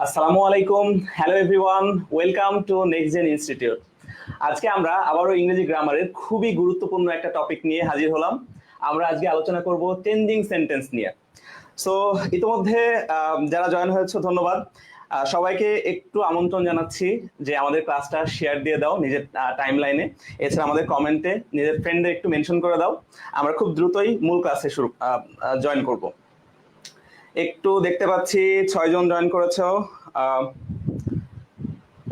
আসসালামু আলাইকুম। Hello everyone, welcome to Next Gen Institute. আজকে আমরা আবারও ইংরেজি গ্রামারের খুবই গুরুত্বপূর্ণ একটা টপিক নিয়ে হাজির হলাম। আমরা আজকে আলোচনা করব চেঞ্জিং সেন্টেন্স নিয়ে। সো ইতিমধ্যে যারা জয়েন হয়েছে ধন্যবাদ। সবাইকে একটু আমন্ত্রণ জানাচ্ছি যে আমাদের ক্লাসটা শেয়ার দিয়ে দাও নিজের টাইম লাইনে, এছাড়া আমাদের কমেন্টে নিজের ফ্রেন্ডদের একটু মেনশন করে দাও। আমরা খুব দ্রুতই মূল ক্লাসে জয়েন করব। একটু দেখতে পাচ্ছি 6 জন জয়েন করেছো।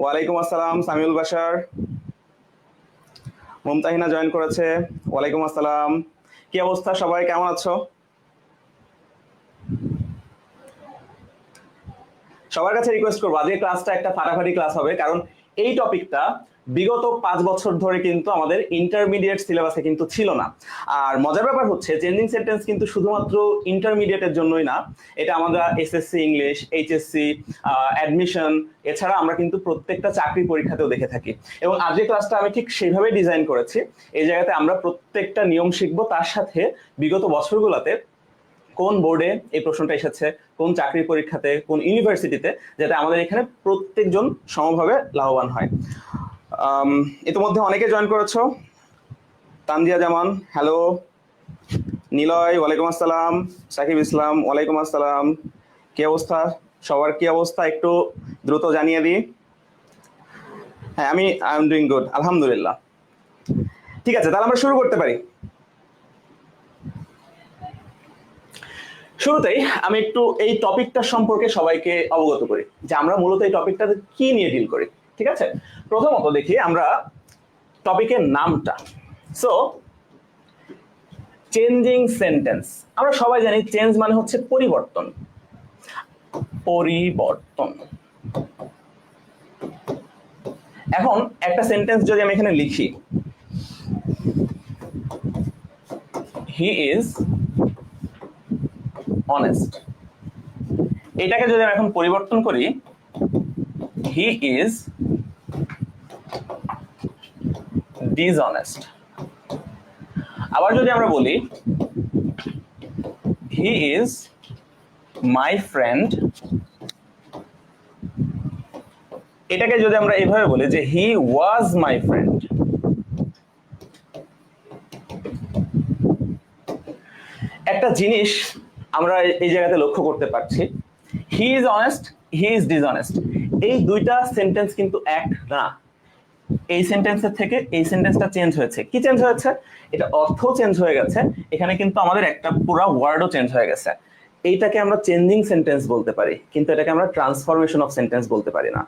ওয়ালাইকুম আসসালাম। সামিউল বাশার, মুমতাহিনা জয়েন করেছে। ওয়ালাইকুম আসসালাম। কি অবস্থা, সবাই কেমন আছো? সবার কাছে রিকোয়েস্ট করবো আজকে ক্লাসটা একটা ফাটাফাটি ক্লাস হবে, কারণ এই টপিকটা বিগত 5 বছর ধরে কিন্তু আমাদের ইন্টারমিডিয়েট সিলেবাসে কিন্তু ছিল না। আর মজার ব্যাপার হচ্ছে চেঞ্জিং সেন্টেন্স কিন্তু শুধুমাত্র ইন্টারমিডিয়েটের জন্যই না, এটা আমাদের এসএসসি ইংলিশ, এইচএসসি, অ্যাডমিশন, এছাড়া আমরা কিন্তু প্রত্যেকটা চাকরি পরীক্ষাতেও দেখে থাকি। এবং আজকের ক্লাসটা আমি ঠিক সেইভাবে ডিজাইন করেছি। এই জায়গাতে আমরা প্রত্যেকটা নিয়ম শিখবো, তার সাথে বিগত বছরগুলোতে কোন বোর্ডে এই প্রশ্নটা এসেছে, কোন চাকরির পরীক্ষাতে, কোন ইউনিভার্সিটিতে, যাতে আমাদের এখানে প্রত্যেকজন সমভাবে লাভবান হয়। ইতিমধ্যে অনেকে জয়েন করেছো। তানজিয়া জামান, হ্যালো। নিলয়, ওয়ালাইকুম আসসালাম। সাকিব ইসলাম, ওয়ালাইকুম আসসালাম। কি অবস্থা সবার? কি অবস্থা একটু দ্রুত জানিয়ে দিই। হ্যাঁ, আই এম ডুইং গুড, আলহামদুলিল্লাহ। ঠিক আছে, তাহলে আমরা শুরু করতে পারি। শুরুতেই আমি একটু এই টপিকটা সম্পর্কে সবাইকে অবগত করি যে আমরা মূলত এই টপিকটাতে কি নিয়ে ডিল করি। ঠিক আছে, প্রথমত দেখি আমরা টপিকের নামটা। সো চেঞ্জিং সেন্টেন্স, আমরা সবাই জানি চেঞ্জ মানে হচ্ছে পরিবর্তন। পরিবর্তন। এখন একটা সেন্টেন্স যদি আমি এখানে লিখি, হি ইজ অনেস্ট, এটাকে যদি আমি এখন পরিবর্তন করি, হি ইজ ডিসঅনেস্ট। আবার যদি আমরা বলি হি ইজ মাই ফ্রেন্ড, এটাকে যদি আমরা এইভাবে বলি যে হি ওয়াজ মাই ফ্রেন্ড। একটা জিনিস আমরা এই জায়গাতে লক্ষ্য করতে পারছি, he is honest, he is dishonest, এই দুইটা সেন্টেন্স কিন্তু এক না। এই সেন্টেন্সের থেকে এই সেন্টেন্সটা চেঞ্জ হয়েছে। কি চেঞ্জ হয়েছে? এটা অর্থ চেঞ্জ হয়ে গেছে, এখানে কিন্তু আমাদের একটা পুরো ওয়ার্ডও চেঞ্জ হয়ে গেছে। এইটাকে আমরা চেঞ্জিং সেন্টেন্স বলতে পারি, কিন্তু এটাকে আমরা ট্রান্সফরমেশন অফ সেন্টেন্স বলতে পারি না।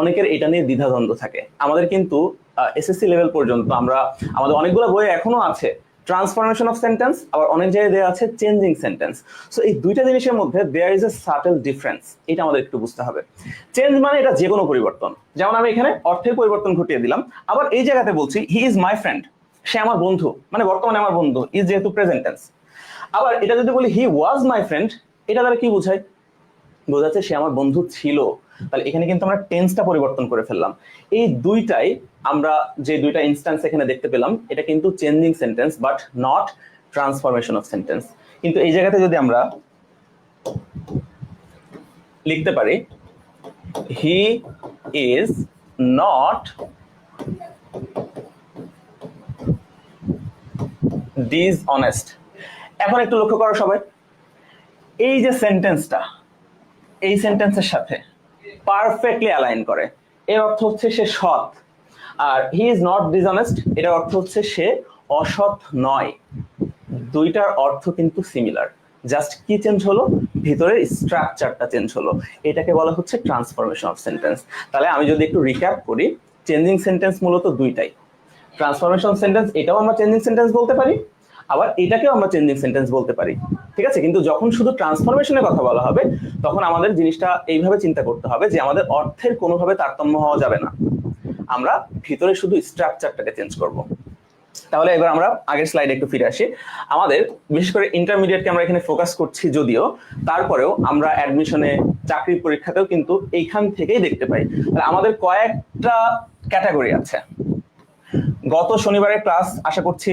অনেকের এটা নিয়ে দ্বিধাদ্বন্দ্ব থাকে। আমাদের কিন্তু এসএসসি লেভেল পর্যন্ত আমাদের অনেকগুলো বই এখনো আছে ট্রান্সফরমেশন অফ সেন্টেন্স, আবার অনেক জায়গায় দেওয়া আছে চেঞ্জিং সেন্টেন্স। সো এই দুইটা জিনিসের মধ্যে there is a subtle difference, এটা আমাদের একটু বুঝতে হবে। চেঞ্জ মানে এটা যে কোনো পরিবর্তন, যেমন আমি এখানে অর্থের পরিবর্তন ঘটিয়ে দিলাম। আবার এই জায়গাতে বলছি হি ইজ মাই ফ্রেন্ড, সে আমার বন্ধু, মানে বর্তমানে আমার বন্ধু, ইজ যেহেতু প্রেজেন্ট টেন্স। আবার এটা যদি বলি হি ওয়াজ মাই ফ্রেন্ড, এটা দ্বারা কি বোঝায়? বোঝাচ্ছে সে আমার বন্ধু ছিল। তাহলে এখানে কিন্তু আমরা টেন্সটা পরিবর্তন করে ফেললাম। এই দুইটাই আমরা যে দুইটা ইনস্ট্যান্স এখানে দেখতে পেলাম, এটা কিন্তু changing sentence but not transformation of sentence. কিন্তু এই জায়গাতে যদি আমরা লিখতে পারি হি ইজ নট ডিসঅনেস্ট, এখন একটু লক্ষ্য করো সবাই, এই যে সেন্টেন্সটা এই সেন্টেন্সের সাথে পারফেক্টলি অ্যালাইন করে। এর অর্থ হচ্ছে সে সৎ। আর হি ইজ নট ডিসঅনেস্ট, এটার অর্থ হচ্ছে সে অসৎ নয়। দুইটার অর্থ কিন্তু সিমিলার, জাস্ট কি চেঞ্জ হলো? ভিতরের স্ট্রাকচারটা চেঞ্জ হলো। এটাকে বলা হচ্ছে ট্রান্সফরমেশন অফ সেন্টেন্স। তাহলে আমি যদি একটু রিক্যাপ করি, চেঞ্জিং সেন্টেন্স মূলত দুইটাই। ট্রান্সফরমেশন সেন্টেন্স এটাও আমরা চেঞ্জিং সেন্টেন্স বলতে পারি, আবার এটাকেও আমরা চেঞ্জিং সেন্টেন্স বলতে পারি। ঠিক আছে, কিন্তু যখন শুধু ট্রান্সফরমেশনের কথা বলা হবে, তখন আমাদের জিনিসটা এইভাবে চিন্তা করতে হবে যে আমাদের অর্থের কোনোভাবে তারতম্য হওয়া যাবে না, আমরা ভিতরে শুধু স্ট্রাকচারটাকে চেঞ্জ করব। তাহলে এবার আমরা আগের স্লাইডে একটু ফিরে আসি। আমাদের বিশেষ করে ইন্টারমিডিয়েটকে আমরা এখানে ফোকাস করছি যদিও, তারপরেও আমরা অ্যাডমিশনে, চাকরির পরীক্ষাতেও কিন্তু এইখান থেকেই দেখতে পাই। আমাদের কয়েকটা ক্যাটাগরি আছে। গত শনিবারের ক্লাস আশা করছি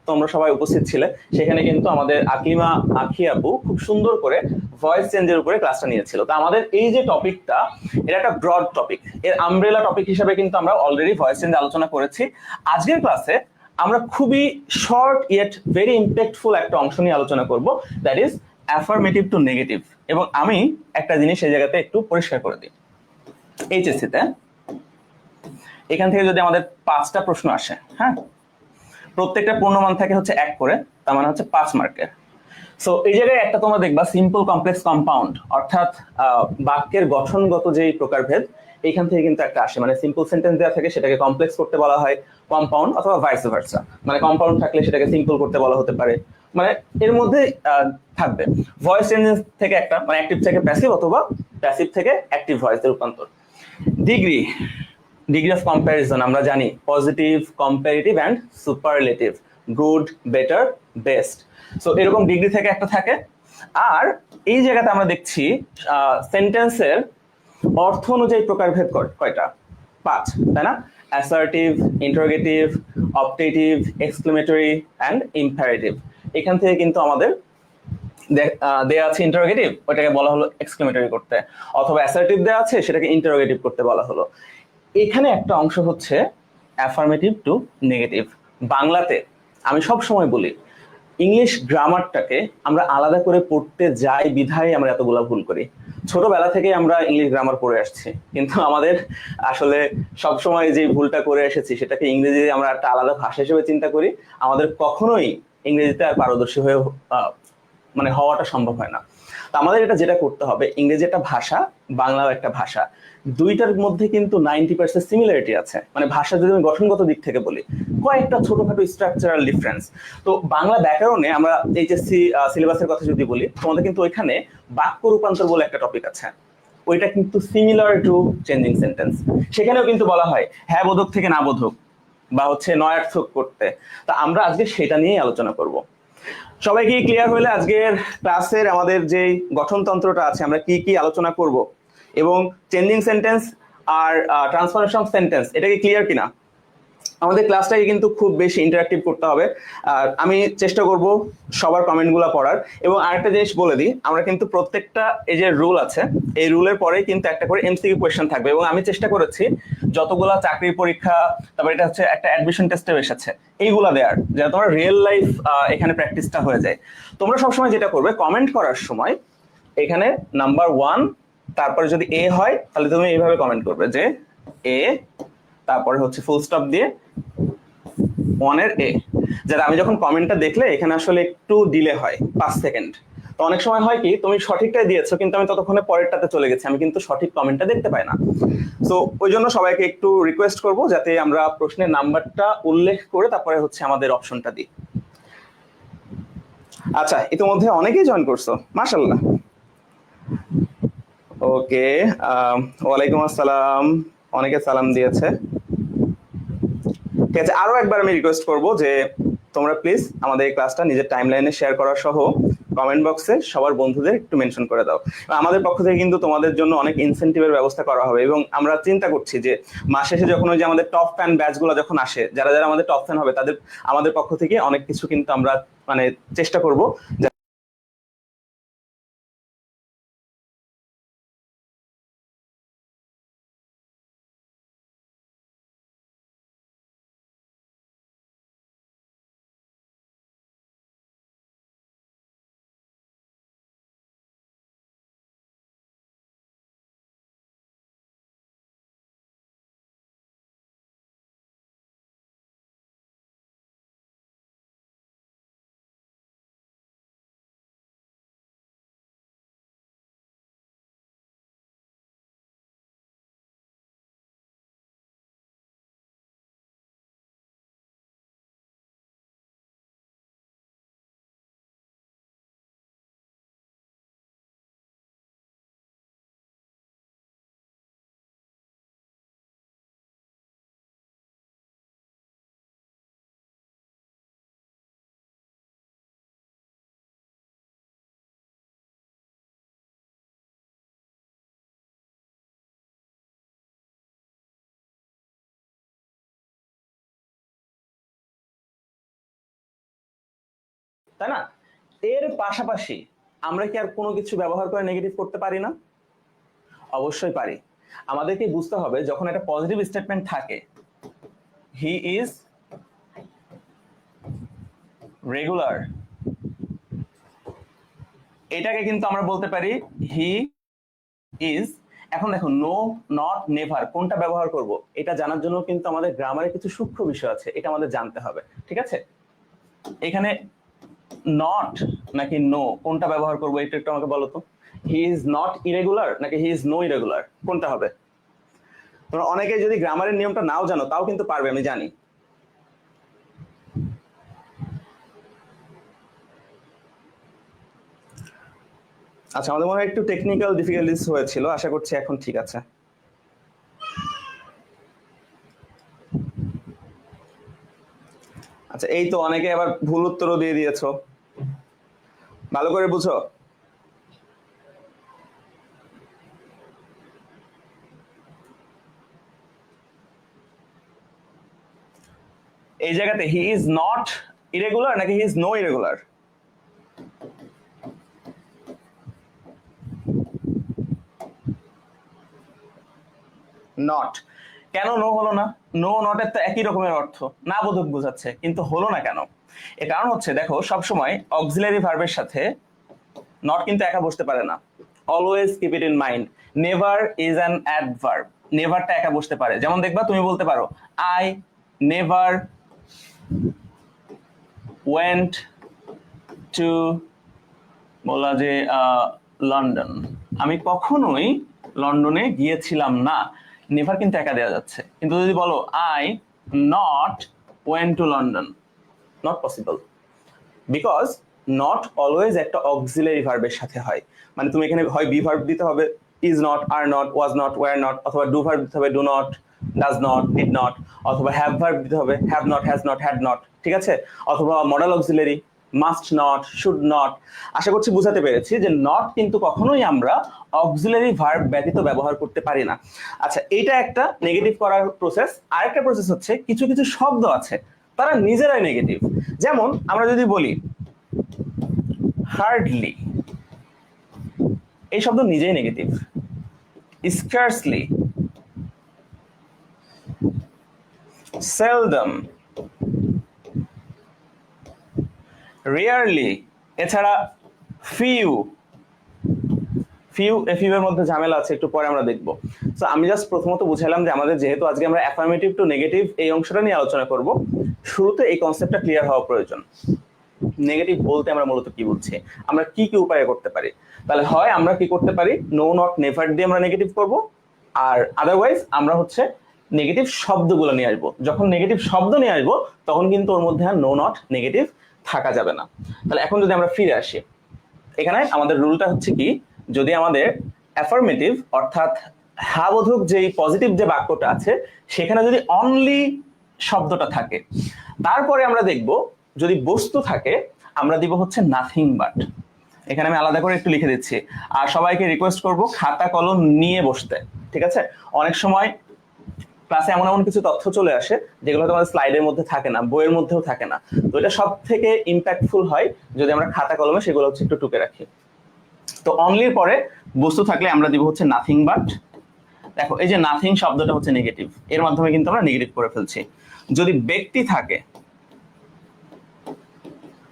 তোমরা সবাই উপস্থিত ছিলে। সেখানে কিন্তু আমাদের আকলিমা আখি আপু খুব সুন্দর করে ভয়েস চেঞ্জের উপরে ক্লাসটা নিয়েছিল। তো আমাদের এই যে টপিকটা, এটা একটা ব্রড টপিক, এর আমব্রেলা টপিক হিসেবে কিন্তু আমরা অলরেডি ভয়েস চেঞ্জ আলোচনা করেছি। আজকের ক্লাসে আমরা খুবই শর্ট ইয়েট ভেরি ইম্প্যাক্টফুল একটা অংশ নিয়ে আলোচনা করব, that is affirmative two negative. এবং আমি একটা জিনিস এই জায়গাতে একটু পরিষ্কার করে দিই। এইচএসসিতে এখান থেকে যদি আমাদের 5টা প্রশ্ন আসে, হ্যাঁ, প্রত্যেকটা পূর্ণমান থাকে হচ্ছে 1 করে, তার মানে হচ্ছে 5 মার্কের। সো এই জায়গায় একটা তোমরা দেখবা সিম্পল কমপ্লেক্স কম্পাউন্ড, অর্থাৎ বাক্যের গঠনগত যেই প্রকারভেদ এইখান থেকে কিন্তু একটা আসে। মানে সিম্পল সেন্টেন্স দেওয়া থাকে সেটাকে কমপ্লেক্স করতে বলা হয় কম্পাউন্ড, অথবা ভাইস ভার্সা। মানে কম্পাউন্ড থাকলে সেটাকে সিম্পল করতে বলা হতে পারে। মানে এর মধ্যে থাকবে ভয়েস চেঞ্জেস থেকে একটা, মানে অ্যাক্টিভ থেকে প্যাসিভ অথবা প্যাসিভ থেকে অ্যাক্টিভ ভয়েসের রূপান্তর। ডিগ্রি, ডিগ্রি অফ কম্প্যারিজন আমরা জানি positive, comparative and superlative, good, better, best. So এরকম ডিগ্রি থেকে একটা থাকে। আর এই জায়গাতে আমরা দেখছি সেন্টেন্সের অর্থ অনুযায়ী প্রকারভেদ কয়টা? 5, তাই না? Assertive, interrogative, optative, exclamatory and imperative. এখান থেকে কিন্তু আমাদের দেয়া আছে ইন্টারোগেটিভ, ওটাকে বলা হলো এক্সক্লেমেটরি করতে, অথবা অ্যাসার্টিভ দেয়া আছে সেটাকে ইন্টারোগেটিভ করতে বলা হলো। এখানে একটা অংশ হচ্ছে অ্যাফার্মেটিভ টু নেগেটিভ। বাংলাতে আমি সব সময় বলি ইংলিশ গ্রামারটাকে আমরা আলাদা করে পড়তে যাই বিধায় আমরা এতগুলা ভুল করি। ছোটবেলা থেকে আমরা ইংলিশ গ্রামার পড়ে আসছি, কিন্তু আমাদের আসলে সবসময় যে ভুলটা করে এসেছি সেটাকে ইংরেজি আমরা একটা আলাদা ভাষা হিসেবে চিন্তা করি। আমাদের কখনোই ইংরেজিতে আর পারদর্শী হয়ে মানে হওয়াটা সম্ভব হয় না। তো আমাদের এটা যেটা করতে হবে, ইংরেজি একটা ভাষা, বাংলাও একটা ভাষা, দুইটার মধ্যে কিন্তু 90% সিমিলারিটি আছে। মানে ভাষা যদি আমি গঠনগত দিক থেকে বলি, কয়েকটা ছোটখাটো স্ট্রাকচারাল ডিফারেন্স। তো বাংলা ব্যাকরণে আমরা এইচএসসি সিলেবাসের কথা যদি বলি, তোমাদের কিন্তু ওইখানে বাক্য রূপান্তর বলে একটা টপিক আছে, ওইটা কিন্তু সিমিলার টু চেঞ্জিং সেন্টেন্স। সেখানেও কিন্তু বলা হয় হ্যাঁ বোধক থেকে না বোধক, বা হচ্ছে নয়ার্থক করতে। তা আমরা আজকে সেটা নিয়েই আলোচনা করব। সবাই কি ক্লিয়ার হলে আজকের ক্লাসের আমাদের যে গঠনতন্ত্রটা আছে, আমরা কি কি আলোচনা করব, এবং চেঞ্জিং সেন্টেন্স আর ট্রান্সফরমেশন সেন্টেন্স, এটা কি ক্লিয়ার কিনা? আমাদের ক্লাসটাকে কিন্তু খুব বেশি ইন্টারাক্টিভ করতে হবে। আর আমি চেষ্টা করব সবার কমেন্টগুলো পড়ার। এবং আরেকটা জিনিস বলে দিই, আমরা কিন্তু প্রত্যেকটা এই যে রুল আছে, এই রুলের পরেই কিন্তু একটা করে এমসিকিউ কোয়েশ্চেন থাকবে। এবং আমি চেষ্টা করেছি যতগুলা চাকরির পরীক্ষা, তারপর এটা হচ্ছে একটা অ্যাডমিশন টেস্টে এসেছে, এইগুলা দেওয়ার, যাতে তোমার রিয়েল লাইফ এখানে প্র্যাকটিসটা হয়ে যায়। তোমরা সবসময় যেটা করবে, কমেন্ট করার সময় এখানে নাম্বার 1, তারপরে যদি এ হয় তাহলে তুমি এইভাবে কমেন্ট করবে যে এ, তারপরে হচ্ছে ফুল স্টপ দিয়ে 1 এ, যাতে আমি যখন কমেন্টটা দেখলে এখানে আসলে একটু ডিলে হয় 5 সেকেন্ড। তো অনেক সময় হয় কি, তুমি সঠিকটাই দিয়েছো কিন্তু আমি ততক্ষণে পরেরটাতে চলে গেছি, আমি কিন্তু সঠিক কমেন্টটা দেখতে পাই না। সো ওই জন্য সবাইকে একটু রিকোয়েস্ট করব যাতে আমরা প্রশ্নের নাম্বারটা উল্লেখ করে তারপরে হচ্ছে আমাদের অপশনটা দিই। আচ্ছা, ইতিমধ্যে অনেকেই জয়েন করছো, মাশাআল্লাহ। ওকে, ওয়ালাইকুম আসসালাম, অনেকে সালাম দিয়েছে। ঠিক আছে, আরো একবার আমি রিকোয়েস্ট করব যে তোমরা প্লিজ আমাদের এই ক্লাসটা নিজের টাইমলাইনে শেয়ার করা সহ কমেন্ট বক্সে সবার বন্ধুদের একটু মেনশন করে দাও। আমাদের পক্ষ থেকে কিন্তু তোমাদের জন্য অনেক ইনসেন্টিভের ব্যবস্থা করা হবে। এবং আমরা চিন্তা করছি যে মাস শেষে যখন ওই যে আমাদের টপ ফ্যান ব্যাচগুলো যখন আসে, যারা যারা আমাদের টপ ফ্যান হবে তাদের আমাদের পক্ষ থেকে অনেক কিছু কিন্তু আমরা মানে চেষ্টা করব তাই না? এর পাশাপাশি আমরা কি আর কোনো কিছু ব্যবহার করে নেগেটিভ করতে পারি না? অবশ্যই পারি। আমাদেরকে বুঝতে হবে যখন একটা পজিটিভ স্টেটমেন্ট থাকে, হি ইজ রেগুলার, এটাকে কিন্তু আমরা বলতে পারি হি ইজ। এখন দেখো নো, নট, নেভার কোনটা ব্যবহার করব এটা জানার জন্য কিন্তু আমাদের গ্রামারে কিছু সূক্ষ্ম বিষয় আছে, এটা আমাদের জানতে হবে। ঠিক আছে, এখানে নট নাকি নো কোনটা ব্যবহার করব এটা একটু আমাকে বলো তো। হি ইজ নট ইরেগুলার নাকি হি ইজ নো ইরেগুলার, কোনটা হবে? তোমরা অনেকে যদি গ্রামারের নিয়মটা নাও জানো তাও কিন্তু পারবে, আমি জানি। আচ্ছা, আমাদের মনে হয় একটু টেকনিক্যাল ডিফিকাল্টিস হয়েছিল, আশা করছি এখন ঠিক আছে। আচ্ছা, এই তো অনেকে আবার ভুল উত্তরও দিয়ে দিয়েছো, ভালো করে বুঝো। এই জায়গাতে হি ইজ নট ইরেগুলার নাকি he is no irregular? Not. কেন নো হলো না? নো নটের তো একই রকমের অর্থ, না বোধক বোঝাচ্ছে, কিন্তু হলো না কেন? এর কারণ হচ্ছে দেখো সবসময় অক্সিলারি ভার্বের সাথে নট কিন্তু একা বসতে পারে না। Always keep it in mind, never is an adverb. নেভারটা একা বসতে পারে, যেমন দেখবা তুমি বলতে পারো আই নেভার ওয়েন্ট টু, বলা যে লন্ডন, আমি কখনোই লন্ডনে গিয়েছিলাম না। নেভার কিন্তু একা দেওয়া যাচ্ছে, কিন্তু যদি বলো I not went to London, not possible, because not always একটা অক্সিলারি ভার্বের সাথে হয়। মানে তুমি এখানে হয় বি ভার্ব দিতে হবে, is not, are not, was not, were not, অথবা ডু ভার্ব দিতে হবে, do not, does not, did not, অথবা হ্যাভ ভার্ব দিতে হবে, have not, has not, had not. ঠিক আছে, অথবা modal auxiliary must not, should not. আশা করছি বুঝাতে পেরেছি যে নট কিন্তু কখনোই আমরা অক্সিলারি ভার্ব ব্যতীত ব্যবহার করতে পারি না। আচ্ছা, এইটা একটা নেগেটিভ করার প্রসেস। আরেকটা প্রসেস হচ্ছে কিছু কিছু শব্দ আছে তারা নিজেরাই নেগেটিভ। যেমন আমরা যদি বলি হার্ডলি, এই শব্দ নিজেই নেগেটিভ। স্কার্সলি, সেলডম, রেয়ারলি, এছাড়া ফিউ। ফিউ এর মধ্যে ঝামেলা আছে, একটু পরে আমরা দেখবো। তো আমি জাস্ট প্রথমত বুঝাইলাম যে আমাদের যেহেতু আজকে আমরা অ্যাফার্মেটিভ টু নেগেটিভ এই অংশটা নিয়ে আলোচনা করব, শুরুতে এই কনসেপ্টটা ক্লিয়ার হওয়া প্রয়োজন। নেগেটিভ বলতে আমরা মূলত কি বুঝছি, আমরা কি কি উপায়ে করতে পারি। তাহলে হয় আমরা কি করতে পারি, নো নট নেভার দিয়ে আমরা নেগেটিভ করব, আর আদারওয়াইজ আমরা হচ্ছে নেগেটিভ শব্দগুলো নিয়ে আসবো। যখন নেগেটিভ শব্দ নিয়ে আসবো তখন কিন্তু ওর মধ্যে আর নো নট নেগেটিভ থাকা যাবে না। তাহলে এখন যদি আমরা ফিরে আসি, এখানে আমাদের রুলটা হচ্ছে কি, যদি আমাদের অ্যাফার্মেটিভ অর্থাৎ হ্যাবোধক যেই পজিটিভ যে বাক্যটা আছে সেখানে যদি অনলি শব্দটা থাকে, তারপরে আমরা দেখব যদি বস্তু থাকে আমরা দিব হচ্ছে নাথিং বাট। এখানে আমি আলাদা করে একটু লিখে দিচ্ছি, আর সবাইকে রিকোয়েস্ট করব খাতা কলম নিয়ে বসতে। ঠিক আছে, অনেক সময় ক্লাসে এমন এমন কিছু তথ্য চলে আসে যেগুলো তোমাদের স্লাইডের মধ্যে থাকে না, বইয়ের মধ্যেও থাকে না। তো এটা সব থেকে ইম্প্যাক্টফুল হয় যদি আমরা খাতা কলমে সেগুলো হচ্ছে একটু টুকে রাখি। তো অনলির পরে বস্তু থাকলে আমরা দিব হচ্ছে নাথিং বাট। দেখো এই যে নাথিং শব্দটা হচ্ছে নেগেটিভ, এর মাধ্যমে কিন্তু আমরা নেগেটিভ করে ফেলছি। যদি ব্যক্তি থাকে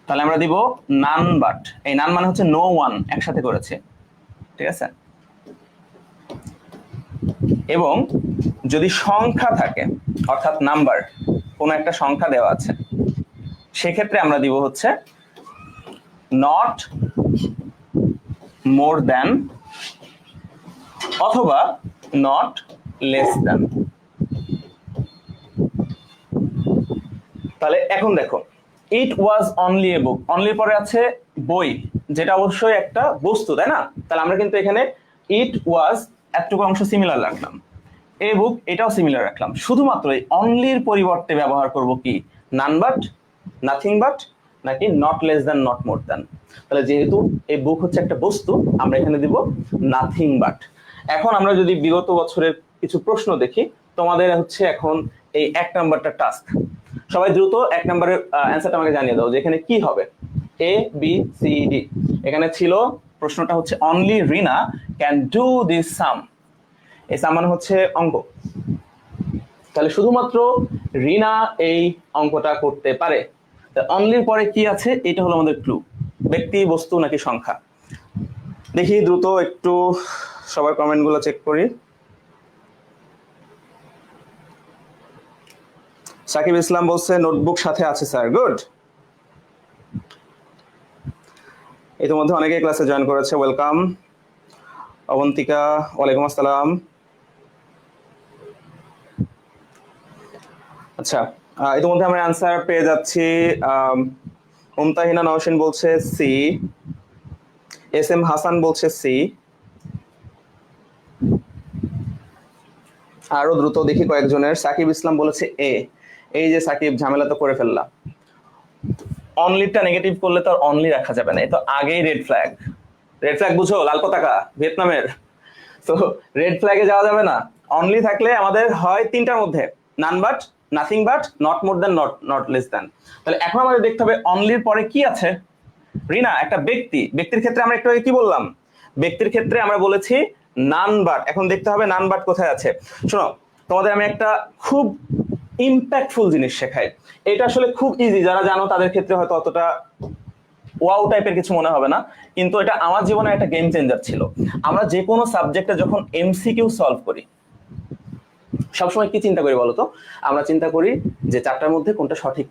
তাহলে আমরা দিব নান বাট। এই নান মানে হচ্ছে নো ওয়ান, একসাথে করেছে। ঠিক আছে, এবং যদি সংখ্যা থাকে অর্থাৎ নাম্বার, কোনো একটা সংখ্যা দেওয়া আছে, সেক্ষেত্রে আমরা দিব হচ্ছে নট মোর দ্যান অথবা নট লেস দ্যান। তাহলে এখন দেখো ইট ওয়াজ অনলি এ বুক, অনলির পরে আছে বই, যেটা অবশ্যই একটা বস্তু, তাই না? তাহলে আমরা কিন্তু এখানে ইট ওয়াজ এতটুকু অংশ সিমিলার রাখলাম, এ বুক এটাও সিমিলার রাখলাম। শুধুমাত্র এই অনলির পরিবর্তে ব্যবহার করব কি, নান বাট, নাথিং বাট, নাকি not less than, not more than. তাহলে যেহেতু এই বুক হচ্ছে একটা বস্তু, আমরা এখানে দিব নাথিং বাট। এখন আমরা যদি বিগত বছরের কিছু প্রশ্ন দেখি, তোমাদের হচ্ছে এখন এই 1 নাম্বারটা টাস্ক। সবাই দ্রুত 1 নাম্বারের অ্যান্সারটা আমাকে জানিয়ে দাও যে এখানে কি হবে। A B C D. এখানে ছিল প্রশ্নটা হচ্ছে only Rina can do this sum. এই সাম মানে হচ্ছে অঙ্ক। তাহলে শুধুমাত্র রিনা এই অঙ্কটা করতে পারে। অনলির পরে কি আছে, এটা হলো আমাদের ক্লু। ব্যক্তি, বস্তু নাকি সংখ্যা? দেখি দ্রুত একটু সবার কমেন্ট গুলো চেক করি। সাকিব ইসলাম বলছে নোটবুক সাথে আছে স্যার, গুড। ইতিমধ্যে অনেকে ক্লাসে জয়েন করেছে, ওয়েলকাম। অবন্তিকা, ওয়ালাইকুম আসসালাম। আচ্ছা, ইতিমধ্যে আমরা অ্যান্সার পেয়ে যাচ্ছি। মুমতাহিনা নওশিন বলছে সি, এস এম হাসান বলছে সি। আরো দ্রুত দেখি কয়েকজনের। সাকিব ইসলাম বলেছে এ। এই যে সাকিব, ঝামেলা তো করে ফেললাম। অনলিটা নেগেটিভ করলে তো আর অনলি রাখা যাবে না, এই তো আগেই রেড ফ্ল্যাগ। রেড ফ্ল্যাগ বুঝো, লাল পতাকা ভিয়েতনামের। তো রেড ফ্ল্যাগে যাওয়া যাবে না। অনলি থাকলে আমাদের হয় তিনটার মধ্যে, none but, nothing but, not more than, not less than. তাহলে এখন আমাদের দেখতে হবে অনলির পরে কি আছে। রিনা একটা ব্যক্তি, ব্যক্তির ক্ষেত্রে আমরা একটু আগে কি বললাম, ব্যক্তির ক্ষেত্রে আমরা বলেছি নান বাট। এখন দেখতে হবে নান বাট কোথায় আছে। শোনো, তোমাদের আমি একটা খুব ইম্প্যাক্টফুল জিনিস শেখাই। এটা আসলে খুব ইজি, যারা জানো তাদের ক্ষেত্রে হয়তো অতটা ওয়াও টাইপের কিছু মনে হবে না, কিন্তু এটা আমার জীবনে একটা গেম চেঞ্জার ছিল। আমরা যে কোনো সাবজেক্টে যখন এমসিকিউ সলভ করি, সবসময় কি চিন্তা করি বলতো? আমরা চিন্তা করি যে চারটার মধ্যে কোনটা সঠিক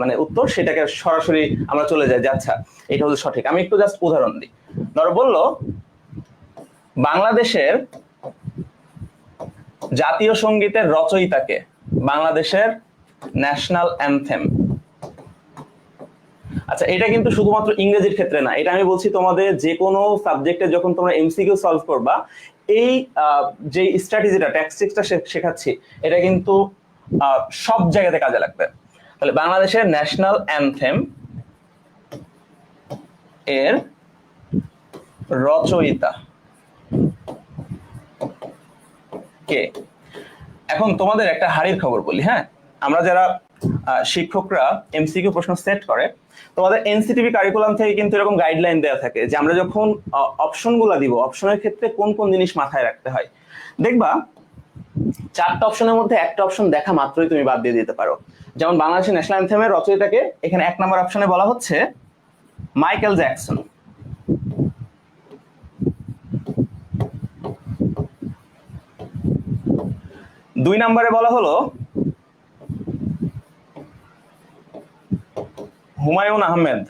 মানে উত্তর, সেটাকে সরাসরি আমরা চলে যাই যে আচ্ছা এটা হলো সঠিক। আমি একটু জাস্ট উদাহরণ দিই। ধরো বললো বাংলাদেশের জাতীয় সঙ্গীতের রচয়িতাকে, বাংলাদেশের ন্যাশনাল অ্যানথেম। আচ্ছা, এটা কিন্তু শুধুমাত্র ইংরেজির ক্ষেত্রে না, এটা আমি বলছি তোমাদের যে কোনো সাবজেক্টে যখন তোমরা এমসিকিউ সলভ করবা, এই যে স্ট্র্যাটেজিটা, ট্যাকটিক্সটা শেখাচ্ছি, এটা কিন্তু সব জায়গাতে কাজে লাগবে। তাহলে বাংলাদেশের ন্যাশনাল অ্যানথেম এর রচয়িতা কে? এখন তোমাদের একটা হাড়ির খবর বলি, হ্যাঁ। আমরা যারা শিক্ষকরা এমসিকিউ প্রশ্ন সেট করে, তোমাদের এনসিটিভি কারিকুলাম থেকে কিন্তু এরকম গাইডলাইন দেওয়া থাকে যে আমরা যখন অপশনগুলো দিব, অপশনের ক্ষেত্রে কোন কোন জিনিস মাথায় রাখতে হয়। দেখবা চারটা অপশনের মধ্যে একটা অপশন দেখা মাত্রই তুমি বাদ দিয়ে দিতে পারো। যেমন বাংলাদেশের ন্যাশনাল অ্যানথেমের রচয়িতাকে এখানে 1 নম্বর অপশনে বলা হচ্ছে মাইকেল জ্যাকসন। দুই নম্বরে বলা হলো হুমায়ুন আহমেদ।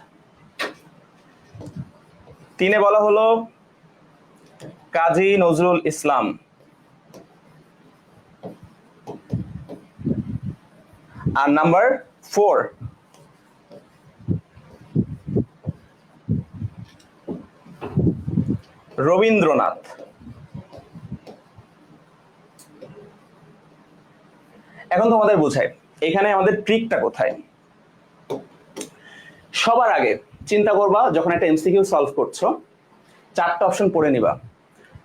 3-এ বলা হলো কাজী নজরুল ইসলাম। আর নাম্বার 4 রবীন্দ্রনাথ। এখন তোমাদের বোঝাই এখানে আমাদের ট্রিকটা কোথায়। সবার আগে চিন্তা করবা যখন একটা এমসিকিউ সলভ করছো, চারটা অপশন পড়ে নিবা।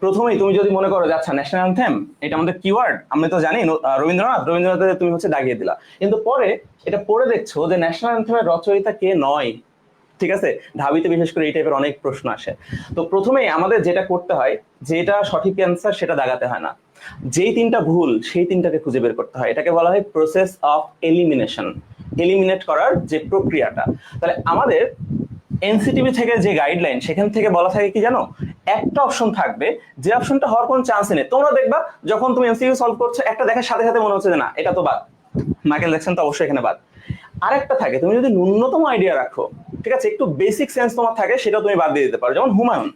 প্রথমেই তুমি যদি মনে করো যে আচ্ছা ন্যাশনাল অ্যানথেম এটা আমাদের কিওয়ার্ড, আমি তো জানি রবীন্দ্রনাথের তুমি হচ্ছে দাগিয়ে দিলা, কিন্তু পরে এটা পড়ে দেখছো যে ন্যাশনাল অ্যানথেমের রচয়িতা কে নয়। ঠিক আছে, ঢাবিতে বিশেষ করে এই টাইপের অনেক প্রশ্ন আসে। তো প্রথমেই আমাদের যেটা করতে হয়, যেটা সঠিক অ্যান্সার সেটা দাগাতে হয় না, যেই তিনটা ভুল সেই তিনটাকে খুঁজে বের করতে হয়। এটাকে বলা হয় প্রসেস অফ এলিমিনেশন, এলিমিনেট করার যে প্রক্রিয়াটা। তাহলে আমাদের এনসিটিভি থেকে যে গাইডলাইন, সেখান থেকে বলা থাকে কি জানো, একটা অপশন থাকবে যে অপশনটা হওয়ার কোনো চান্স নেই। তোমরা দেখবা যখন তুমি এমসিকিউ সলভ করছো, একটা দেখার সাথে সাথে মনে হচ্ছে যে না এটা তো বাদ, মাইকেল জ্যাকসন তো অবশ্যই এখানে বাদ। আরেকটা থাকে, তুমি যদি ন্যূনতম আইডিয়া রাখো, ঠিক আছে, একটু বেসিক সেন্স তোমার থাকে, সেটা তুমি বাদ দিয়ে দিতে পারো। যেমন হুমায়ুন,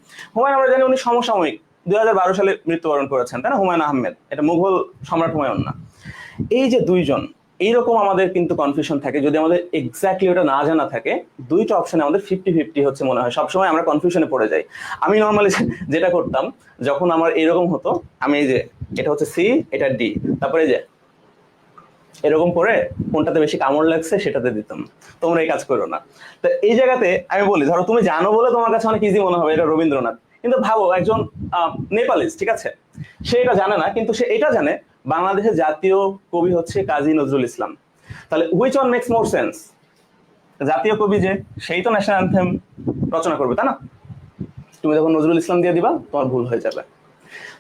আমরা জানি উনি সমসাময়িক 2012 সালে মৃত্যুবরণ করেছেন, তাই না? হুমায়ুন আহমেদ, এটা মুঘল সম্রাট হুমায়ুন না। এই যে দুইজন, এইরকম আমাদের কিন্তু কনফিউশন থাকে যদি আমাদের এক্স্যাক্টলি ওটা না জানা থাকে। দুইটা অপশনে আমাদের 50-50 হচ্ছে মনে হয়, সবসময় আমরা কনফিউশনে পড়ে যাই। আমি নর্মালি যেটা করতাম যখন আমার এরকম হতো, আমি এই যে এটা হচ্ছে সি, এটা ডি, তারপরে এই যে এরকম করে কোনটাতে বেশি কামড় লাগছে সেটাতে দিতাম। তোমরা এই কাজ করো না। তো এই জায়গাতে আমি বলি, ধরো তুমি জানো বলে তোমার কাছে অনেক ইজি মনে হবে এটা রবীন্দ্রনাথ, কিন্তু ভাবো একজন নেপালিস, ঠিক আছে, সে এটা জানে না, কিন্তু সে এটা জানে বাংলাদেশের জাতীয় কবি হচ্ছে কাজী নজরুল ইসলাম। তাহলে which one makes more sense? জাতীয় কবি যে, সেই তো ন্যাশনাল অ্যানথেম রচনা করবে, তাই না? তুমি যখন নজরুল ইসলাম দিয়ে দিবা তোমার ভুল হয়ে যাবে।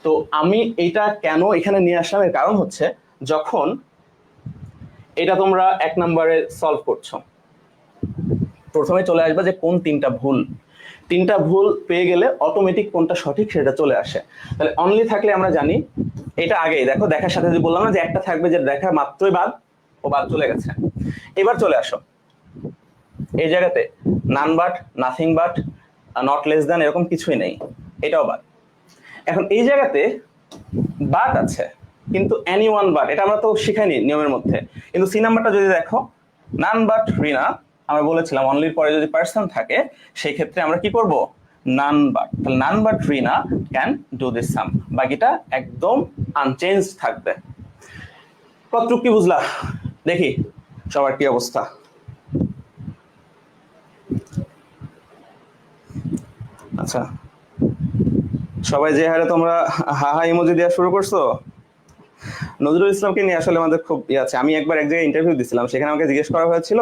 তো আমি এইটা কেন এখানে নিয়ে আসলাম, এর কারণ হচ্ছে যখন এটা তোমরা 1 নম্বরে সলভ করছো, প্রথমে চলে আসবে যে কোন তিনটা ভুল পেয়ে গেলে অটোমেটিক কোনটা সঠিক সেটা চলে আসে। তাহলে অনলি থাকলে আমরা জানি এটা আগেই দেখো, দেখার সাথে যদি বললাম না যে একটা থাকবে যে দেখা মাত্রই বাদ, ও বাদ চলে গেছে। এবার চলে আসো এই জায়গাতে none but, nothing but, not less than এরকম কিছুই নেই, এটাও বাদ। এখন এই জায়গাতে বাট আছে কিন্তু এনি ওয়ান বাট, এটা আমরা তো শিখাইনি নিয়মের মধ্যে। কিন্তু সি নাম্বারটা যদি দেখো, নান বাট রিনা, আমরা বলেছিলাম অনলির পরে যদি পার্সন থাকে সেই ক্ষেত্রে আমরা কি করব, নান বাট। তাহলে none but Rina can do this sum, বাকিটা একদম আনচেঞ্জ থাকবে। কতটুকু কি বুঝলা দেখি সবার কি অবস্থা? আচ্ছা, সবাই যে হারে তোমরা হাহা ইমোজি দেওয়া শুরু করছো, নজরুল ইসলামকে নিয়ে আসলে আমাদের খুব আছে। আমি একবার এক জায়গায় ইন্টারভিউ দিছিলাম, সেখানে আমাকে জিজ্ঞেস করা হয়েছিল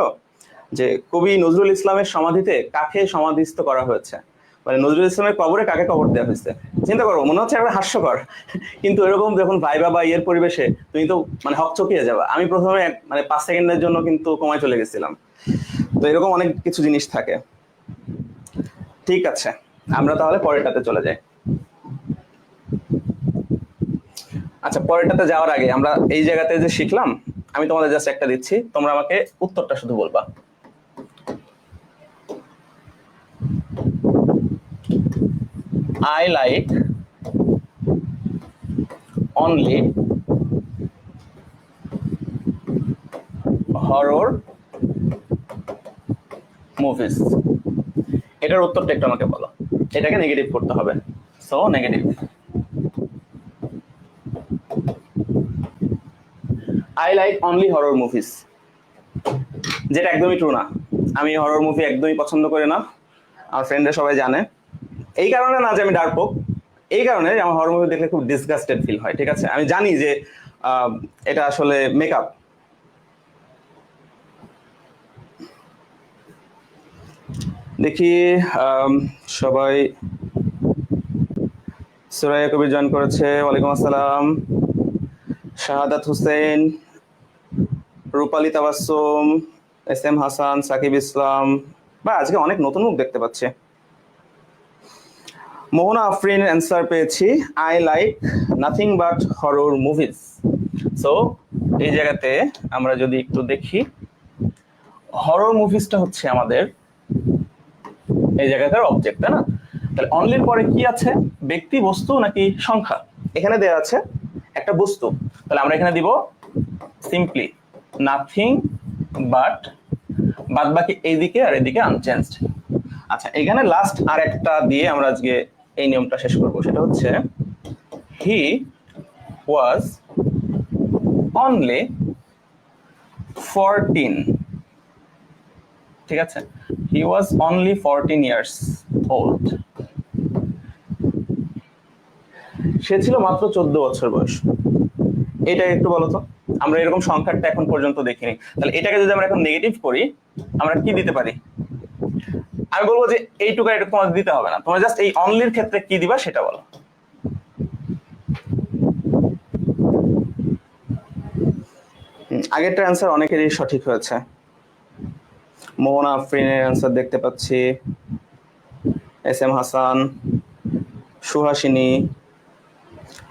যে কবি নজরুল ইসলামের সমাধিতে কাকে সমাধিস্থ করা হয়েছে, মানে নজরুল ইসলামের কবরে কাকে কবর দেওয়া হয়েছে। চিন্তা করো, মনে হচ্ছে একটা হাস্যকর, কিন্তু এরকম যখন ভাইবা বা ইয়ের পরিবেশে তুমি তো মানে হকচকিয়ে যাবা। আমি প্রথমে মানে 5 সেকেন্ডের জন্য কিন্তু কমায় চলে গেছিলাম। তো এরকম অনেক কিছু জিনিস থাকে। ঠিক আছে, আমরা তাহলে পরেরটাতে চলে যাই। আচ্ছা, পরেরটাতে যাওয়ার আগে আমরা এই জায়গাতে যে শিখলাম, আমি তোমাদের জাস্ট একটা দিচ্ছি, তোমরা আমাকে উত্তরটা শুধু বলবা। I like only horror movies, এটার উত্তরটা একটু আমাকে বলো। এটাকে নেগেটিভ করতে হবে, so negative. I like only horror movies, যেটা একদমই ট্রু না। আমি হরর মুভি একদমই পছন্দ করি না, আমার ফ্রেন্ডরা সবাই জানে। এই কারণে না যে আমি ডারপোক, এই কারণে আমার হরর মুভি দেখলে খুব ডিসগাস্টেড ফিল হয়। ঠিক আছে, আমি জানি যে এটা আসলে মেকআপ। দেখি সবাই, সুরাইয়া কবির জয়েন করেছে, ওয়ালাইকুম আসসালাম। শাহাদাত হোসেন, রূপালী তাবাসসুম, এস এম হাসান, সাকিব ইসলাম, বা আজকে অনেক নতুন মুখ দেখতে পাচ্ছি। মোহনা আফরিন অ্যান্সার পেয়েছি, I like nothing but horror movies. So এই জায়গাতে আমরা যদি একটু দেখি, হরর মুভিজটা হচ্ছে আমাদের এই জায়গাটার অবজেক্ট, তাই না? তাহলে অনলির পরে কি আছে, ব্যক্তি, বস্তু নাকি সংখ্যা? এখানে দেওয়া আছে একটা বস্তু, তাহলে আমরা এখানে দিব সিম্পলি নাথিং বাট, বাদ বাকি এইদিকে আর এদিকে আনচেঞ্জড। আচ্ছা, এখানে লাস্ট আর একটা দিয়ে আমরা আজকে এই নিয়মটা শেষ করব, সেটা হচ্ছে হি ওয়াজ অনলি 14, ঠিক আছে, হি ওয়াজ অনলি 14 ইয়ার্স ওল্ড, সে ছিল মাত্র 14 বছর বয়স। এটা একটু বলো তো, আমরা এরকম সংখ্যাটা এখন পর্যন্ত দেখিনি। তাহলে এটাকে যদি আমরা এখন নেগেটিভ করি, আমরা কি দিতে পারি? আমি বলবো যে এইটুকু এটা তোমার দিতে হবে না, তোমরা জাস্ট এই অনলির ক্ষেত্রে কি দিবা সেটা বলো। আগেরটা অ্যান্সার অনেকেরই সঠিক হয়েছে। মোহনা আফরিনের অ্যান্সার দেখতে পাচ্ছি, এস এম হাসান, সুহাসিনী,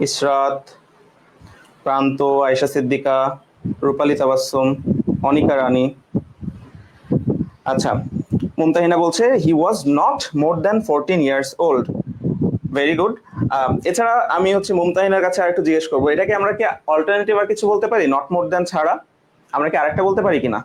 ইসরাত, প্রান্ত, আয়েশা সিদ্দিকা, রূপালী তাবাসসুম, অনিকা রানী। আচ্ছা, মুমতাহিনা বলছে he was not more than 14 years old. Very good. এছাড়া আমি হচ্ছে মুমতাহিনার কাছে আরেকটু জিজ্ঞেস করবো, এটাকে আমরা কি অল্টারনেটিভ আর কিছু বলতে পারি? নট মোর দ্যান ছাড়া আমরা কি আরেকটা বলতে পারি কিনা?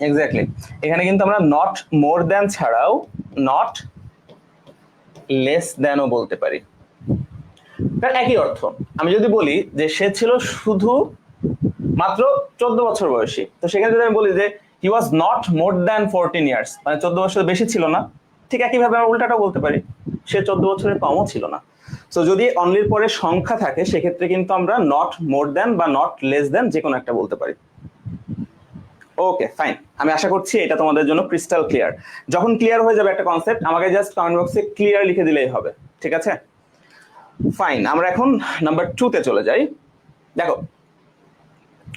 এক্স্যাক্টলি, এখানে কিন্তু আমরা নট মোর দ্যান ছাড়াও নট লেস দ্যানও বলতে পারি। তার একই অর্থ। আমি যদি বলি যে সে ছিল শুধু মাত্র 14 বছর বয়সী, তো সেখানে যদি আমি বলি যে he was not more than 14 years, মানে 14 বছর বেশি ছিল না, ঠিক একইভাবে আমরা উল্টাটাও বলতে পারি, সে 14 বছরের কমও ছিল না। সো যদি অনলির পরে সংখ্যা থাকে সেক্ষেত্রে কিন্তু আমরা নট মোর দ্যান বা নট লেস দ্যান যে কোনো একটা বলতে পারি। ওকে ফাইন, আমি আশা করছি এটা তোমাদের জন্য ক্রিস্টাল ক্লিয়ার। যখন ক্লিয়ার হয়ে যাবে একটা কনসেপ্ট, আমাকে জাস্ট কমেন্ট বক্সে ক্লিয়ার লিখে দিলেই হবে, ঠিক আছে? ফাইন, আমরা এখন নাম্বার 2 তে চলে যাই। দেখো,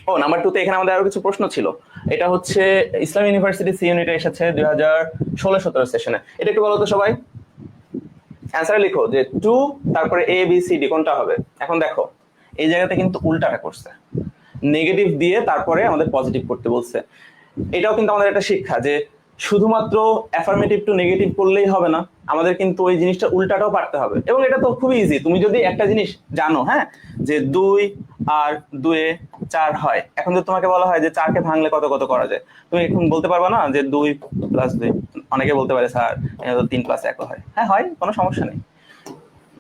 ও নাম্বার 2 তে এখানে আমাদের আরো কিছু প্রশ্ন ছিল। এটা হচ্ছে ইসলাম ইউনিভার্সিটি সি ইউনিটে এসেছে 2016-17 সেশনে। এটা একটু বলো তো সবাই, অ্যান্সার লিখো যে 2 তারপরে এ বি সি ডি কোনটা হবে। এখন দেখো এই জায়গাতে কিন্তু উল্টাটা করছে, নেগেটিভ দিয়ে তারপরে আমাদের পজিটিভ করতে বলছে। এটাও কিন্তু আমাদের একটা শিক্ষা যে শুধুমাত্র অ্যাফার্মেটিভ টু নেগেটিভ করলেই হবে না, আমাদের কিন্তু ওই জিনিসটা উল্টাটাও পারতে হবে। এবং এটা তো খুবই ইজি, তুমি যদি একটা জিনিস জানো, হ্যাঁ, যে 2 আর 2 এ 4 হয়, এখন যদি তোমাকে বলা হয় যে 4কে ভাঙলে কত কত করা যায়, তুমি এখন বলতে পারবা না যে 2 + 2। অনেকে বলতে পারে স্যার 3 + 1 হয়, হ্যাঁ হয়, কোনো সমস্যা নেই।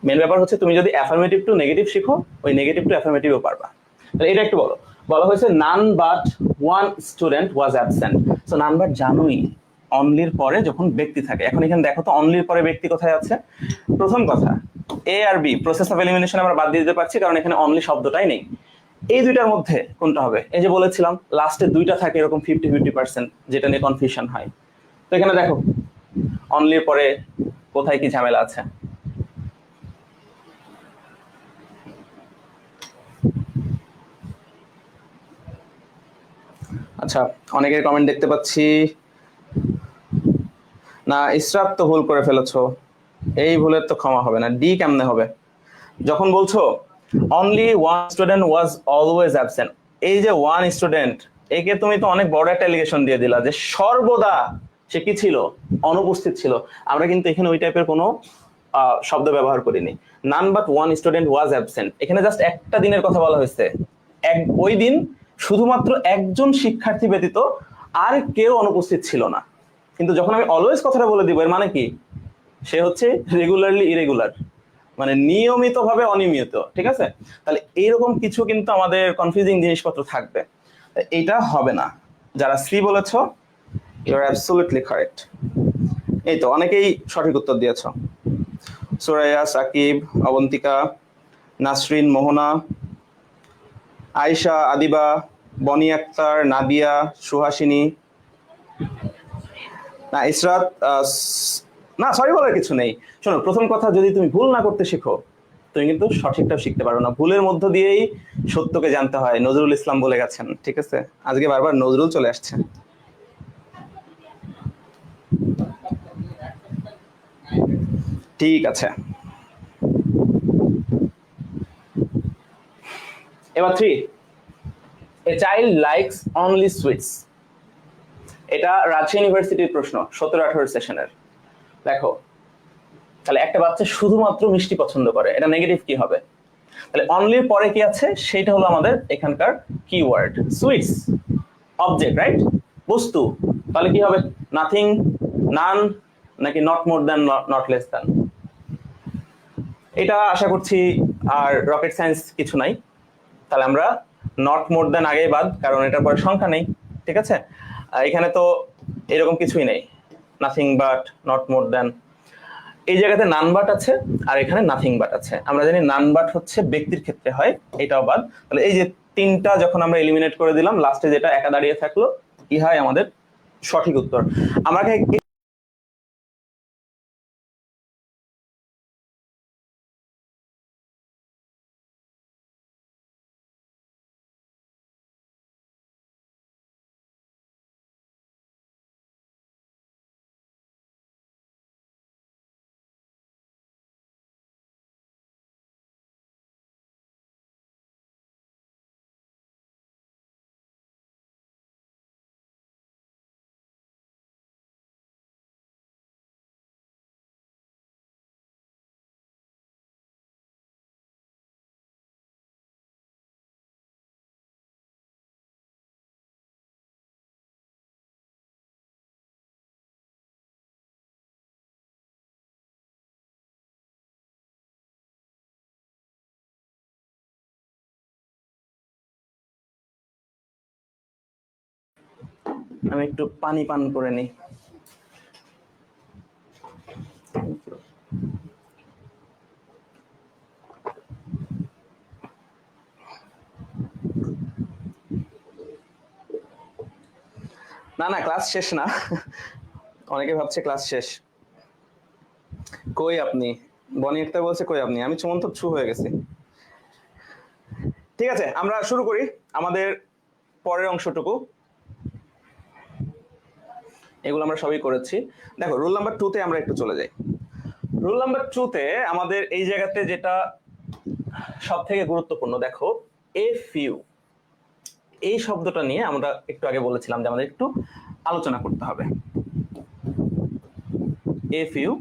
মেন ব্যাপার হচ্ছে তুমি যদি অ্যাফার্মেটিভ টু নেগেটিভ শিখো, ওই নেগেটিভ টু অ্যাফার্মেটিভও পারবা। তাহলে এটা একটু বলো, বলা হয়েছে none but one student was absent. So none but জানোই অনলির পরে যখন ব্যক্তি থাকে। এখন এখানে দেখো তো অনলির পরে ব্যক্তি কোথায় আছে। প্রথম কথা, এ আর বি প্রসেস অফ এলিমিনেশন আমরা বাদ দিয়ে দিতে পারছি, কারণ এখানে অনলি শব্দটাই নেই। এই দুইটার মধ্যে কোনটা হবে? এই যে বলেছিলাম লাস্টে দুইটা থাকে এরকম 50-50%, যেটা নিয়ে কনফিউশন হয়। তো এখানে দেখো অনলির পরে কোথায় কি ঝামেলা আছে। আচ্ছা, অনেকের কমেন্ট দেখতে পাচ্ছি। না, ইসরাত তো ভুল করে ফেলেছো, এই ভুলের তো ক্ষমা হবে না। ডি কেমনে হবে? যখন বলছো only one student was always absent, এই যে ওয়ান স্টুডেন্ট, একে তুমি তো অনেক বড় একটা এলিগেশন দিয়ে দিলা যে সর্বদা সে কি ছিল? অনুপস্থিত ছিল। আমরা কিন্তু এখানে ওই টাইপের কোনো শব্দ ব্যবহার করিনি। None but one student was absent, এখানে জাস্ট একটা দিনের কথা বলা হয়েছে। ওই দিন শুধুমাত্র একজন শিক্ষার্থী ব্যতীত আর কেউ অনুপস্থিত ছিল না। কিন্তু যখন আমি অলওয়েজ কথাটা বলে দিব, এর মানে কি? সে হচ্ছে রেগুলারলি ইরেগুলার, মানে নিয়মিতভাবে অনিয়মিত, ঠিক আছে? তাহলে এইরকম কিছু কিন্তু আমাদের কনফিউজিং জিনিসপত্র থাকবে, এইটা হবে না। যারা সি বলেছ, ইউ আর অ্যাবসলিউটলি কারেক্ট। এই তো অনেকেই সঠিক উত্তর দিয়েছ। সুরাইয়া, সাকিব, অবন্তিকা, নাসরিন, মোহনা, আয়েশা, আদিবা, বনি আক্তার, নাদিয়া, সুহাসিনী, না ইসরাত, না সরি বলার কিছু নেই। শোনো, প্রথম কথা, যদি তুমি ভুল না করতে শিখো তুমি কিন্তু সঠিকটাও শিখতে পারো না। ভুলের মধ্য দিয়েই সত্যকে জানতে হয়, নজরুল ইসলাম বলে গেছেন, ঠিক আছে? আজকে বারবার নজরুল চলে আসছে। ঠিক আছে, এবার 3, a child likes only sweets. এটা রাজশাহী ইউনিভার্সিটির প্রশ্ন 17-18 সেশনের। দেখো, তাহলে একটা বাচ্চা শুধুমাত্র মিষ্টি পছন্দ করে, এটা নেগেটিভ কি হবে? তাহলে অনলির পরে কি আছে সেটা হলো আমাদের এখানকার কিওয়ার্ড সুইটস, অবজেক্ট, রাইট? বস্তু। তাহলে কি হবে? নাথিং, নান, নাকি not more than, not less than? এটা আশা করছি আর রকেট সায়েন্স কিছু নাই। তাহলে আমরা নট মোর দ্যান আগেই বাদ, কারণ এটার পরে সংখ্যা নেই, ঠিক আছে? এখানে তো এরকম কিছুই নেই, nothing but, not more than. এই জায়গাতে নান বাট আছে আর এখানে নাথিং বাট আছে। আমরা জানি নান বাট হচ্ছে ব্যক্তির ক্ষেত্রে হয়, এটাও বাদ। তাহলে এই যে তিনটা যখন আমরা এলিমিনেট করে দিলাম, লাস্টে যেটা একা দাঁড়িয়ে থাকলো, ইহাই আমাদের সঠিক উত্তর। আমাকে আমি একটু পানি পান করে নিই। না না, ক্লাস শেষ না। অনেকে ভাবছে ক্লাস শেষ। কই আপনি? বনি একটা বলছে কই আপনি, আমি চুমন্ত ছু হয়ে গেছি। ঠিক আছে, আমরা শুরু করি আমাদের পরের অংশটুকু। এগুলো আমরা সবই করেছি। দেখো, রুল নাম্বার 2 তে আমরা একটু চলে যাই। রুল নাম্বার 2 তে আমাদের এই জায়গাতে যেটা সব থেকে গুরুত্বপূর্ণ, দেখো এ ফিউ, এই শব্দটা নিয়ে আমরা একটু আগে বলেছিলাম যে আমাদের একটু আলোচনা করতে হবে। এ ফিউ,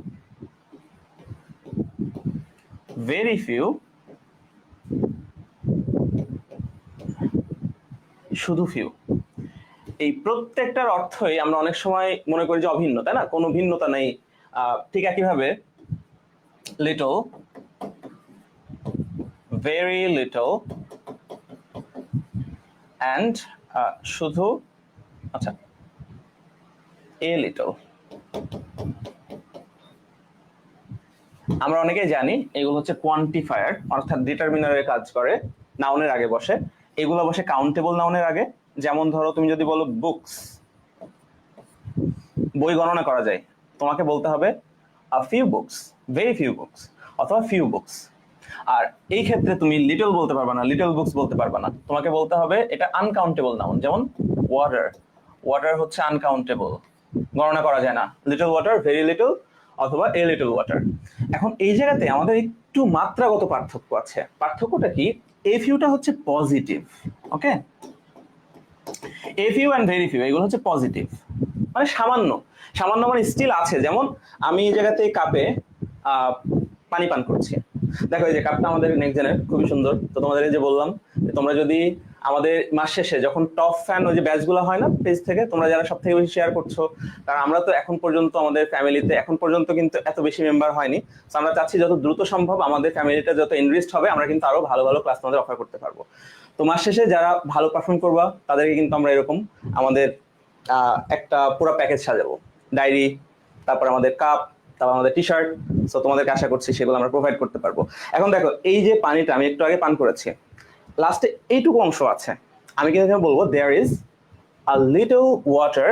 ভেরি ফিউ, শুধু ফিউ, এই প্রত্যেকটার অর্থই আমরা অনেক সময় মনে করি যে অভিন্ন, তাই না? কোনো ভিন্নতা নেই। ঠিক একইভাবে লিটল, ভেরি লিটল, অ্যান্ড শুধু, আচ্ছা, এ লিটল। আমরা অনেকেই জানি এগুলো হচ্ছে কোয়ান্টিফায়ার, অর্থাৎ ডিটারমিনারের কাজ করে, নাউনের আগে বসে। এগুলো বসে কাউন্টেবল নাউনের আগে। যেমন ধরো, তুমি যদি বলো বুকস, বই গণনা করা যায়, তোমাকে বলতে হবে আ few books, very few books, অথবা ফিউ বুকস। আর এই ক্ষেত্রে তুমি লিটল বলতে পারবে না, লিটল বুকস বলতে পারবে না, তোমাকে বলতে হবে এটা আনকাউন্টেবল নাউন। যেমন ওয়াটার, ওয়াটার হচ্ছে আনকাউন্টেবল, গণনা করা যায় না। লিটল ওয়াটার, ভেরি লিটল, অথবা এ লিটল ওয়াটার। এখন এই জায়গাতে আমাদের একটু মাত্রাগত পার্থক্য আছে। পার্থক্যটা কি? এ ফিউটা হচ্ছে positive, okay? A few and very few এগুলো হচ্ছে পজিটিভ, মানে সামান্য। সামান্য মানে স্টিল আছে। যেমন আমি এই জায়গাতে কাপে পানি পান করছি। দেখো, এই যে কাপটা আমাদের নেক্সট জেনের, খুবই সুন্দর। তো তোমাদের এই যে বললাম, তোমরা যদি আমাদের মাস শেষে যখন টপ ফ্যান ওই যে ব্যাচগুলো হয় না পেজ থেকে, তোমরা যারা সব থেকে বেশি শেয়ার করছো, কারণ আমরা তো এখন পর্যন্ত আমাদের ফ্যামিলিতে এখন পর্যন্ত কিন্তু এত বেশি মেম্বার হয়নি। তো আমরা চাচ্ছি যত দ্রুত সম্ভব আমাদের ফ্যামিলিটা যত এনরিচড হবে, আমরা কিন্তু আরো ভালো ভালো ক্লাস তোমাদের অফার করতে পারবো। তো মাস শেষে যারা ভালো পারফর্ম করবা তাদেরকে কিন্তু আমরা এরকম আমাদের একটা পুরো প্যাকেজ সাজাবো। ডায়েরি, তারপর আমাদের কাপ, তারপর আমাদের টি শার্ট। সো তোমাদেরকে আশা করছি সেগুলো আমরা প্রোভাইড করতে পারবো। এখন দেখো, এই যে পানিটা আমি একটু আগে পান করেছি, লাস্টে এইটুকু অংশ আছে, আমি কিন্তু বলবো there is a little water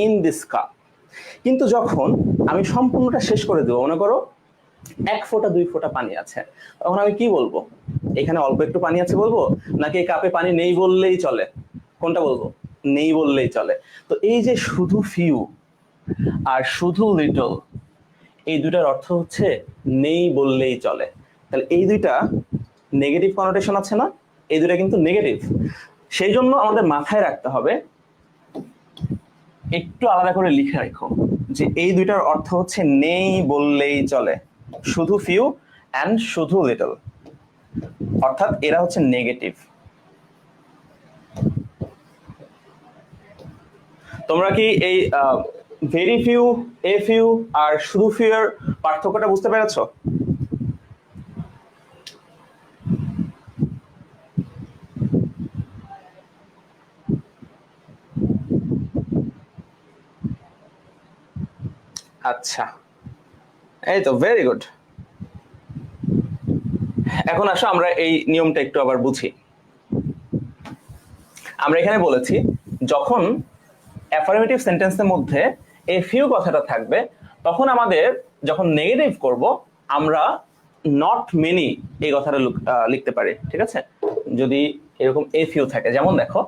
in this cup. কিন্তু যখন আমি সম্পূর্ণটা শেষ করে দেবো, মনে করো 1 ফোঁটা 2 ফোঁটা পানি আছে, তখন আমি কি বলবো? এখানে অল্প একটু পানি আছে বলবো, নাকি এই কাপে পানি নেই বললেই চলে? কোনটা বলবো? নেই বললেই চলে। তো এই যে শুধু ফিউ আর শুধু লিটল, এই দুটার অর্থ হচ্ছে নেই বললেই চলে। তাহলে এই দুইটা নেগেটিভ কনোটেশন আছে না? এই দুটা কিন্তু নেগেটিভ। সেই জন্য আমাদের মাথায় রাখতে হবে, একটু আলাদা করে লিখে রাখো যে এই দুইটার অর্থ হচ্ছে নেই বললেই চলে, শুধু ফিউ অ্যান্ড শুধু লিটল, অর্থাৎ এরা হচ্ছে নেগেটিভ। তোমরা কি এই ভেরি ফিউ, এ ফিউ আর শুধু ফিউ এর পার্থক্যটা বুঝতে পেরেছো? আচ্ছা, এই তো, ভেরি গুড। এখন আসো আমরা এই নিয়মটা একটু আবার বুঝি। আমরা এখানে বলেছি যখন অ্যাফার্মেটিভ সেন্টেন্সের মধ্যে এ ফিউ কথাটা থাকবে, তখন আমাদের যখন নেগেটিভ করব আমরা নট মেনি এই কথাটা লিখতে পারি। ঠিক আছে? যদি এরকম এ ফিউ থাকে, যেমন দেখো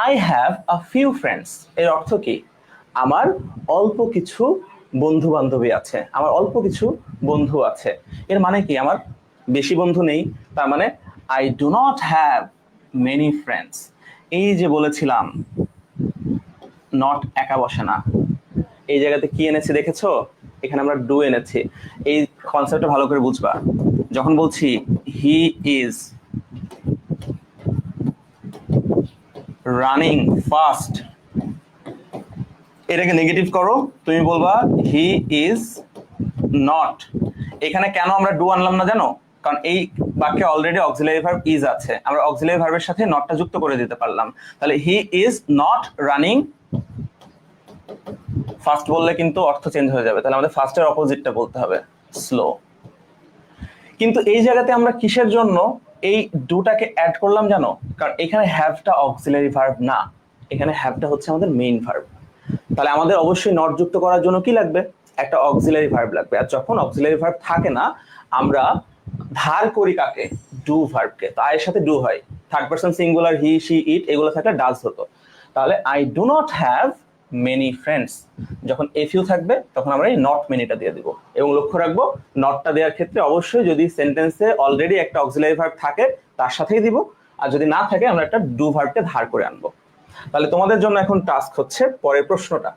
I have a few friends, এর অর্থ কি? আমার অল্প কিছু বন্ধু বান্ধবী আছে, আমার অল্প কিছু বন্ধু আছে। এর মানে কি? আমার বেশি বন্ধু নেই। তার মানে I do not have many friends. এই যে বলেছিলাম নট একা বসে না, এই জায়গাতে কি এনেছি দেখেছো? এখানে আমরা ডু এনেছি। এই কনসেপ্টটা ভালো করে বুঝবা। যখন বলছি হি ইজ রানিং ফাস্ট, এটাকে নেগেটিভ করো, তুমি বলবা হি ইজ নট। এখানে কেন আমরা ডু আনলাম না জানো? কারণ এই বাক্যে অলরেডি অক্সিলারি ভার্ব ইজ আছে, আমরা অক্সিলারি ভার্বের সাথে নটটা যুক্ত করে দিতে পারলাম। তাহলে he is not running fast বললে কিন্তু অর্থ চেঞ্জ হয়ে যাবে, তাহলে আমাদের ফাস্টের অপোজিটটা বলতে হবে, স্লো। কিন্তু এই জায়গাতে আমরা কিসের জন্য এই ডুটাকে অ্যাড করলাম জানো? কারণ এখানে হ্যাভটা অক্সিলারি ভার্ব না, এখানে হ্যাভটা হচ্ছে আমাদের মেইন ভার্ব। তাহলে আমাদের অবশ্যই নট যুক্ত করার জন্য কি লাগবে? একটা অক্সিলারি ভার্ব লাগবে। আর যখন অক্সিলারি ভার্ব থাকে না, আমরা ধার করি কাকে? ডু ভার্বকে। তো আয়ের সাথে ডু হয়, third person singular he she it এগুলো থাকলে ডাজ হতো। তাহলে I do not have many friends, যখন এফ ইউ থাকবে তখন আমরা এই নট মেনিটা দিয়ে দিব। এবং লক্ষ্য রাখবো নটটা দেওয়ার ক্ষেত্রে অবশ্যই যদি সেন্টেন্সে অলরেডি একটা অক্সিলারি ভার্ব থাকে তার সাথেই দিব, আর যদি না থাকে আমরা একটা ডু ভার্বকে ধার করে আনবো। তাহলে তোমাদের জন্য এখন টাস্ক হচ্ছে পরের প্রশ্নটা,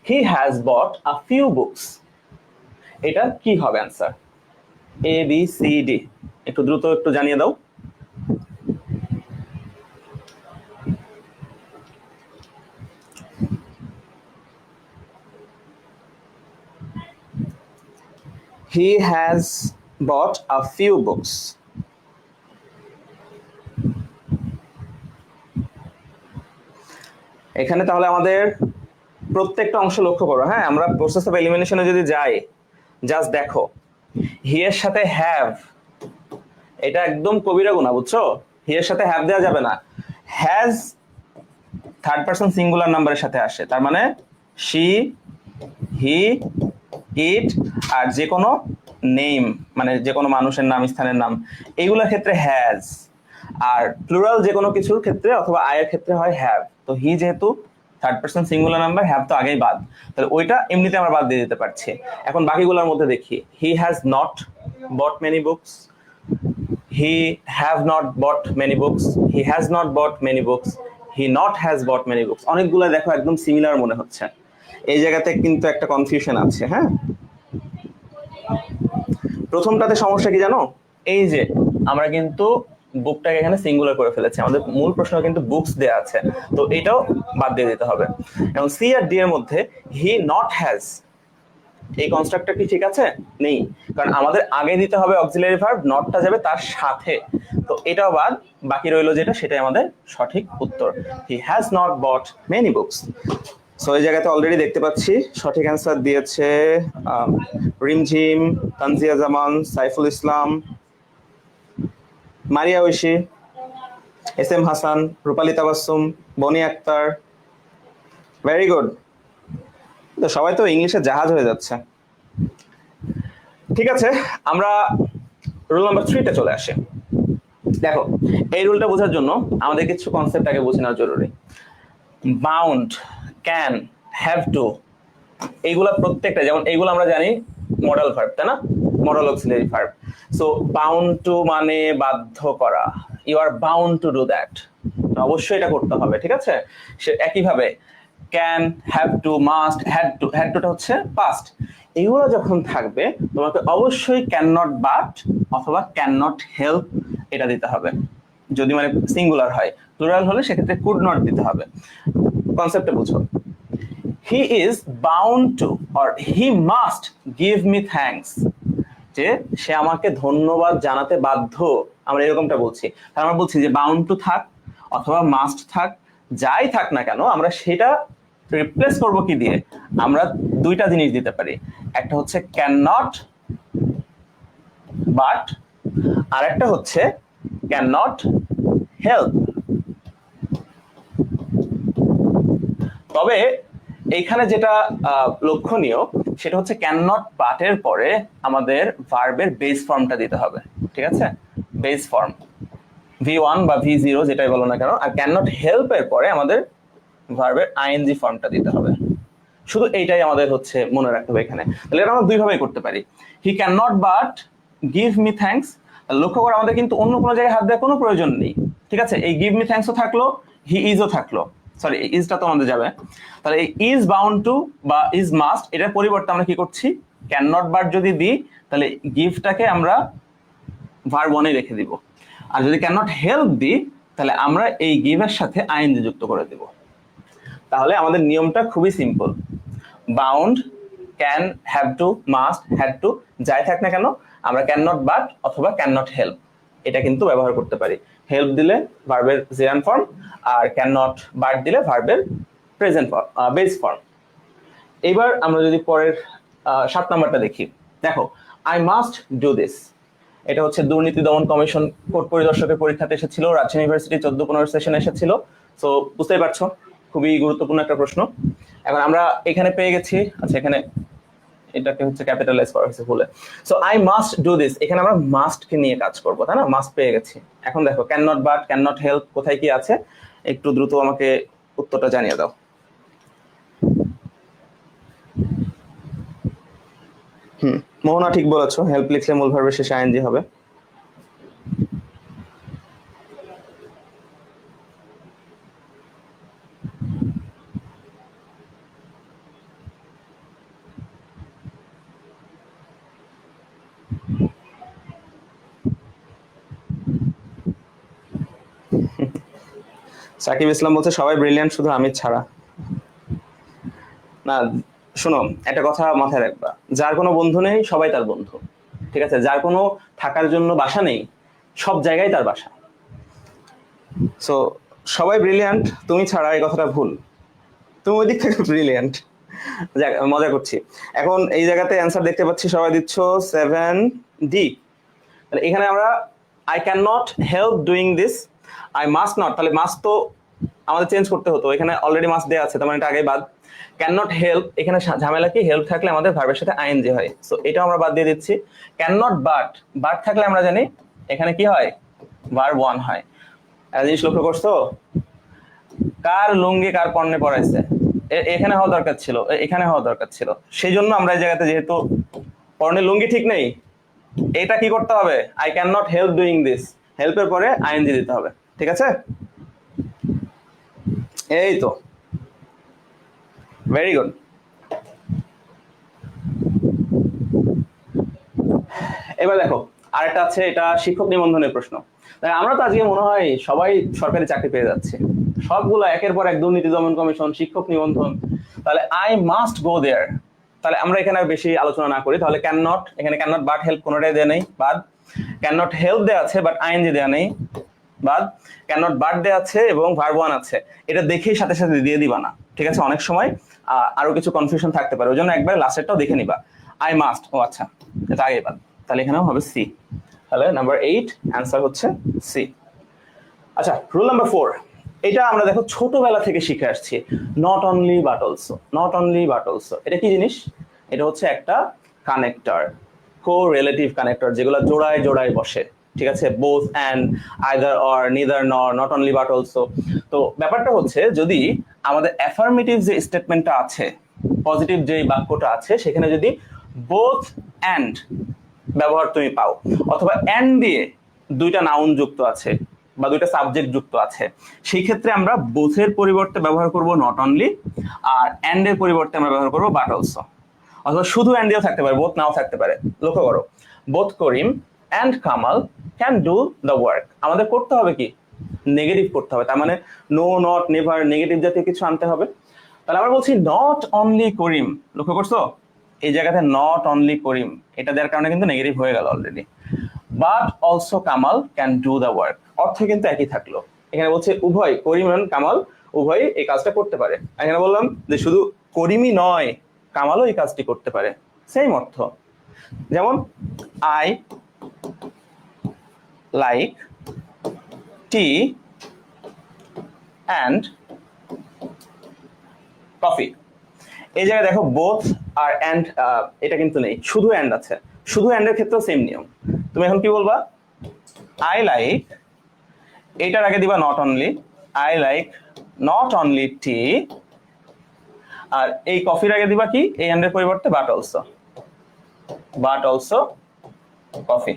he has but a few books. এটা কি হবে answer? A B C D, একটু দ্রুত একটু জানিয়ে দাও। He has bought a few books. এখানে তাহলে আমাদের প্রত্যেকটা অংশ লক্ষ্য করো। হ্যাঁ, আমরা প্রসেস অফ এলিমিনেশনে যদি যাই, জাস্ট দেখো হি এর সাথে হ্যাভ, এটা একদম কবিরা গুণা, বুঝছো? হি এর সাথে হ্যাভ দেওয়া যাবে না। হ্যাজ থার্ড পারসন সিঙ্গুলার নাম্বারের সাথে আসে, তার মানে শি, হি, ইট, আর যে কোনো নেম মানে যে কোনো মানুষের নাম, স্থানের নাম, এইগুলোর ক্ষেত্রে হ্যাজ। আর প্লুরাল যে কোনো কিছুর ক্ষেত্রে অথবা আয়ের ক্ষেত্রে হয় হ্যাভ। তো হি যেহেতু third person singular number, have তো আগেই বাদ, তাহলে ওইটা এমনিতে আমরা বাদ দিয়ে দিতে পারছি। এখন বাকিগুলোর মধ্যে দেখি, he has not bot many books, he have not bot many books, he has not bot many books, he not has but many books. অনেকগুলো দেখো একদম সিমিলার মনে হচ্ছে, এই জায়গাতে কিন্তু একটা কনফিউশন আছে। হ্যাঁ, প্রথমটাতে সমস্যা কি জানো? এই যে আমরা কিন্তু বুকটাকে এখানে সিঙ্গুলার করে ফেলেছি, আমাদের মূল প্রশ্ন কিন্তু বুকস দেয়া আছে, তো এটাও বাদ দিয়ে দিতে হবে। এবং সি আর ডি এর মধ্যে হি নট হ্যাজ, এই কনস্ট্রাক্টটা কি ঠিক আছে? নেই, কারণ আমাদের আগে দিতে হবে অক্সিলারি ভার্ব, নটটা যাবে তার সাথে, তো এটাও বাদ। বাকি রইলো যেটা, সেটাই আমাদের সঠিক উত্তর, he has not bot many books. So এই জায়গাতে অলরেডি দেখতে পাচ্ছি সঠিক অ্যান্সার দিয়েছে Rimjhim, Tanzia Zaman, Saiful Islam, Maria Oishi, S M Hasan, Rupali Tabassum, Boni Akter. Very good, তো সবাই তো ইংলিশে জাহাজ হয়ে যাচ্ছে। ঠিক আছে, আমরা রুল নাম্বার 3-তে চলে আসি। দেখো, এই রুলটা বোঝার জন্য আমাদের কিছু কনসেপ্ট আগে বুঝে নেওয়া জরুরি। বাউন্ড, ক্যান, হ্যাভ টু, এইগুলা প্রত্যেকটা, যেমন এইগুলো আমরা জানি মডাল ভার্ব, তাই না? Modal auxiliary verb. So bound to মানে বাধ্য করা, you are bound to do that, অবশ্যই এটা করতে হবে। ঠিক আছে, সে একইভাবে can, have to, must, had to, had টুটা হচ্ছে পাস্ট। এইগুলো যখন থাকবে তোমাকে অবশ্যই ক্যান নট বাট অথবা ক্যান নট হেল্প এটা দিতে হবে, যদি মানে সিঙ্গুলার হয়। প্লুরাল হলে সেক্ষেত্রে কুড নট দিতে হবে। কনসেপ্টটা বুঝো, he is bound to or he must give me thanks, যে সে আমাকে ধন্যবাদ জানাতে বাধ্য, আমরা এরকমটা বলছি। তার আমরা বলছি যে বাউন্ড টু থাক অথবা মাস্ট থাক, যাই থাক না কেন আমরা সেটা রিপ্লেস করব কি দিয়ে? আমরা দুইটা জিনিস দিতে পারি, একটা হচ্ছে ক্যান নট বাট, আর একটা হচ্ছে ক্যান নট হেল্প। তবে এইখানে যেটা লক্ষণীয় সেটা হচ্ছে ক্যান নট বাটের পরে আমাদের ভার্বের বেস ফর্মটা দিতে হবে। ঠিক আছে, বেস ফর্ম V1 বা V0 যেটাই বলো না কেন, আর ক্যান নট হেল্প এর পরে আমাদের ভার্বের আইএনজি ফর্মটা দিতে হবে। শুধু এইটাই আমাদের হচ্ছে মনে রাখতে হবে এখানে। তাহলে এটা আমরা দুইভাবেই করতে পারি, he can not but give me thanks. লক্ষ্য করে আমাদের কিন্তু অন্য কোনো জায়গায় হাত দেওয়ার কোনো প্রয়োজন নেই। ঠিক আছে, এই গিভ মি থ্যাঙ্কসও থাকলো, হি ইজও থাকলো, সরি ইজটা তো আমাদের যাবে। তাহলে এই ইজ বাউন্ড টু বা ইজ মাস্ট, এটার পরিবর্তে আমরা কি করছি, ক্যান নট বাট যদি দিই তাহলে গিভটাকে আমরা ভার্ব 1-এ রেখে দিব, আর যদি ক্যান নট হেল্প দিই তাহলে আমরা এই গিভের সাথে আইএনজি যুক্ত করে দেব। তাহলে আমাদের নিয়মটা খুবই simple, bound, can, have to, must, had to, যাই থাক না কেন আমরা ক্যান নট বাট অথবা ক্যান নট হেল্প এটা কিন্তু ব্যবহার করতে পারি। হেল্প দিলে ভার্বের জেরান ফর্ম, আর ক্যান নট বাট দিলে ভার্বের প্রেজেন্ট ফর্ম, বেস ফর্ম। এইবার আমরা যদি পরের 7 নাম্বারটা দেখি, দেখো আই মাস্ট ডু দিস। এটা হচ্ছে দুর্নীতি দমন কমিশন কোর্ট পরিদর্শকের পরীক্ষাতে এসেছিল, রাজশাহী ইউনিভার্সিটি 14-15 সেশনে এসেছিল। সো বুঝতেই পারছো খুবই গুরুত্বপূর্ণ একটা প্রশ্ন। এখন আমরা এখানে পেয়ে গেছি, আচ্ছা এখানে এটাকে হচ্ছে ক্যাপিটালাইজ করা হয়েছে ভুলে। So I must do this, এখানে আমরা মাস্ট কে নিয়ে কাজ করবো, তাই না? মাস্ট পেয়ে গেছি। এখন দেখো can not, but, can not help কোথায় কি আছে, একটু দ্রুত আমাকে উত্তরটা জানিয়ে দাও। মোহনা ঠিক বলেছো, হেল্প লিখলে মূল ভার্বের শেষে আইএনজি হবে। সাকিব ইসলাম বলছে সবাই ব্রিলিয়ান্ট শুধু আমির ছাড়া। না শোনো, একটা কথা মাথায় রাখবা, যার কোনো বন্ধু নেই সবাই তার বন্ধু, ঠিক আছে? যার কোনো থাকার জন্য বাসা নেই সব জায়গায় তার বাসা। সো সবাই ব্রিলিয়ান্ট তুমি ছাড়া, এই কথাটা ভুল। তুমি ওই দিক থেকে ব্রিলিয়ান্ট। যাক মজা করছি। এখন এই জায়গাতে অ্যান্সার দেখতে পাচ্ছি সবাই দিচ্ছ 7D। তাহলে এখানে আমরা I can not help doing this, I must not, তাহলে মাস্ট তো আমাদের চেঞ্জ করতে হতো, এখানে অলরেডি মাস্ট দেওয়া আছে, তার মানে এটা আগে বাদ। ক্যান নট হেল্প, এখানে ঝামেলা কি, হেল্প থাকলে আমাদের ভার্বের সাথে আইএনজি হয়, সো এটা আমরা বাদ দিয়ে দিচ্ছি। ক্যান নট বাট, বাট থাকলে আমরা জানি এখানে কি হয়, ভার্ব ওয়ান হয়। একটা জিনিস লক্ষ্য করছো, কার লুঙ্গি কার পণ্যে পড়াইছে, এখানে হওয়া দরকার ছিল, এখানে হওয়া দরকার ছিল, সেই জন্য আমরা এই জায়গাতে যেহেতু পরনের লুঙ্গি ঠিক নেই, এটা কি করতে হবে, I can not help doing this, হেল্পের পরে আইএনজি দিতে হবে, ঠিক আছে? এই তো, ভেরি গুড। এবার দেখো আরেকটা আছে, এটা শিক্ষক নিবন্ধনের প্রশ্ন। আমরা তো আজকে মনে হয় সবাই সরকারি চাকরি পেয়ে যাচ্ছে, সবগুলো একের পর এক, দুর্নীতি দমন কমিশন, শিক্ষক নিবন্ধন। তাহলে আই মাস্ট গো দেয়ার, তাহলে আমরা এখানে বেশি আলোচনা না করি। তাহলে ক্যান নট, এখানে ক্যান নট বাট হেল্প কোনোটাই দেয়া নেই, বাদ। ক্যান নট হেল্প দেওয়া আছে বাট আইএনজি দেওয়া নেই, বাদ। ক্যান নট বাট দেওয়া আছে এবং ভার্ব ওয়ান আছে, এটা দেখেই সাথে সাথে দিয়ে দিবা না, ঠিক আছে? অনেক সময় আরো কিছু কনফিউশন থাকতে পারে, ওই জন্য একবার লাস্টেরটাও দেখে নিবা। আই মাস্ট, ও আচ্ছা এটা আগে বাদ, তাহলে এখানেও হবে সি। তাহলে নাম্বার 8 অ্যান্সার হচ্ছে সি। আচ্ছা রুল নাম্বার 4, এটা আমরা দেখো ছোটবেলা থেকে শিখে আসছি, not only but also, not only but also. এটা কি জিনিস? এটা হচ্ছে একটা কানেক্টর, কো রিলেটিভ কানেক্টর, যেগুলো জোড়ায় জোড়ায় বসে, ঠিক আছে? Both and, either or, neither নর, নট অনলি বাট অলসো। তো ব্যাপারটা হচ্ছে যদি আমাদের অ্যাফার্মেটিভ যে স্টেটমেন্টটা আছে, পজিটিভ যে বাক্যটা আছে, সেখানে যদি বোথ অ্যান্ড ব্যবহার তুমি পাও, অথবা অ্যান্ড দিয়ে দুইটা নাউন যুক্ত আছে বা দুইটা সাবজেক্ট যুক্ত আছে, সেই ক্ষেত্রে আমরা বোথের পরিবর্তে ব্যবহার করব নট অনলি, আর অ্যান্ড এর পরিবর্তে আমরা ব্যবহার করব বাট অলসো। অথবা শুধু অ্যান্ড দিয়েও থাকতে পারে, বোথ নাও থাকতে পারে। লক্ষ্য করো, both Karim and Kamal can do the work, আমাদের করতে হবে কি, নেগেটিভ করতে হবে, তার মানে নো, নট, নেভার, নেগেটিভ জাতীয় কিছু আনতে হবে। তাহলে আমরা বলছি নট অনলি করিম, লক্ষ্য করছো এই জায়গাতে নট অনলি করিম, এটা দেওয়ার কারণে কিন্তু নেগেটিভ হয়ে গেল already. But also Kamal can do the work, অর্থ কিন্তু একই থাকলো। এখানে বলছে উভয়, করিম এবং কামাল উভয় এই কাজটা করতে পারে। এখানে বললাম যে শুধু করিমই নয়, কামালও এই কাজটি করতে পারে, সেম অর্থ। যেমন I like tea and coffee, এই জায়গায় দেখো বোথ আর অ্যান্ড, এটা কিন্তু নেই, শুধু অ্যান্ড আছে। শুধু অ্যান্ডের ক্ষেত্রেও সেম নিয়ম। তুমি এখন কি বলবা, আই লাইক, এইটার আগে দিবা not only, I like not only tea, আর এই কফির আগে দিবা কি, এই অ্যান্ডের পরিবর্তে but also, but also coffee.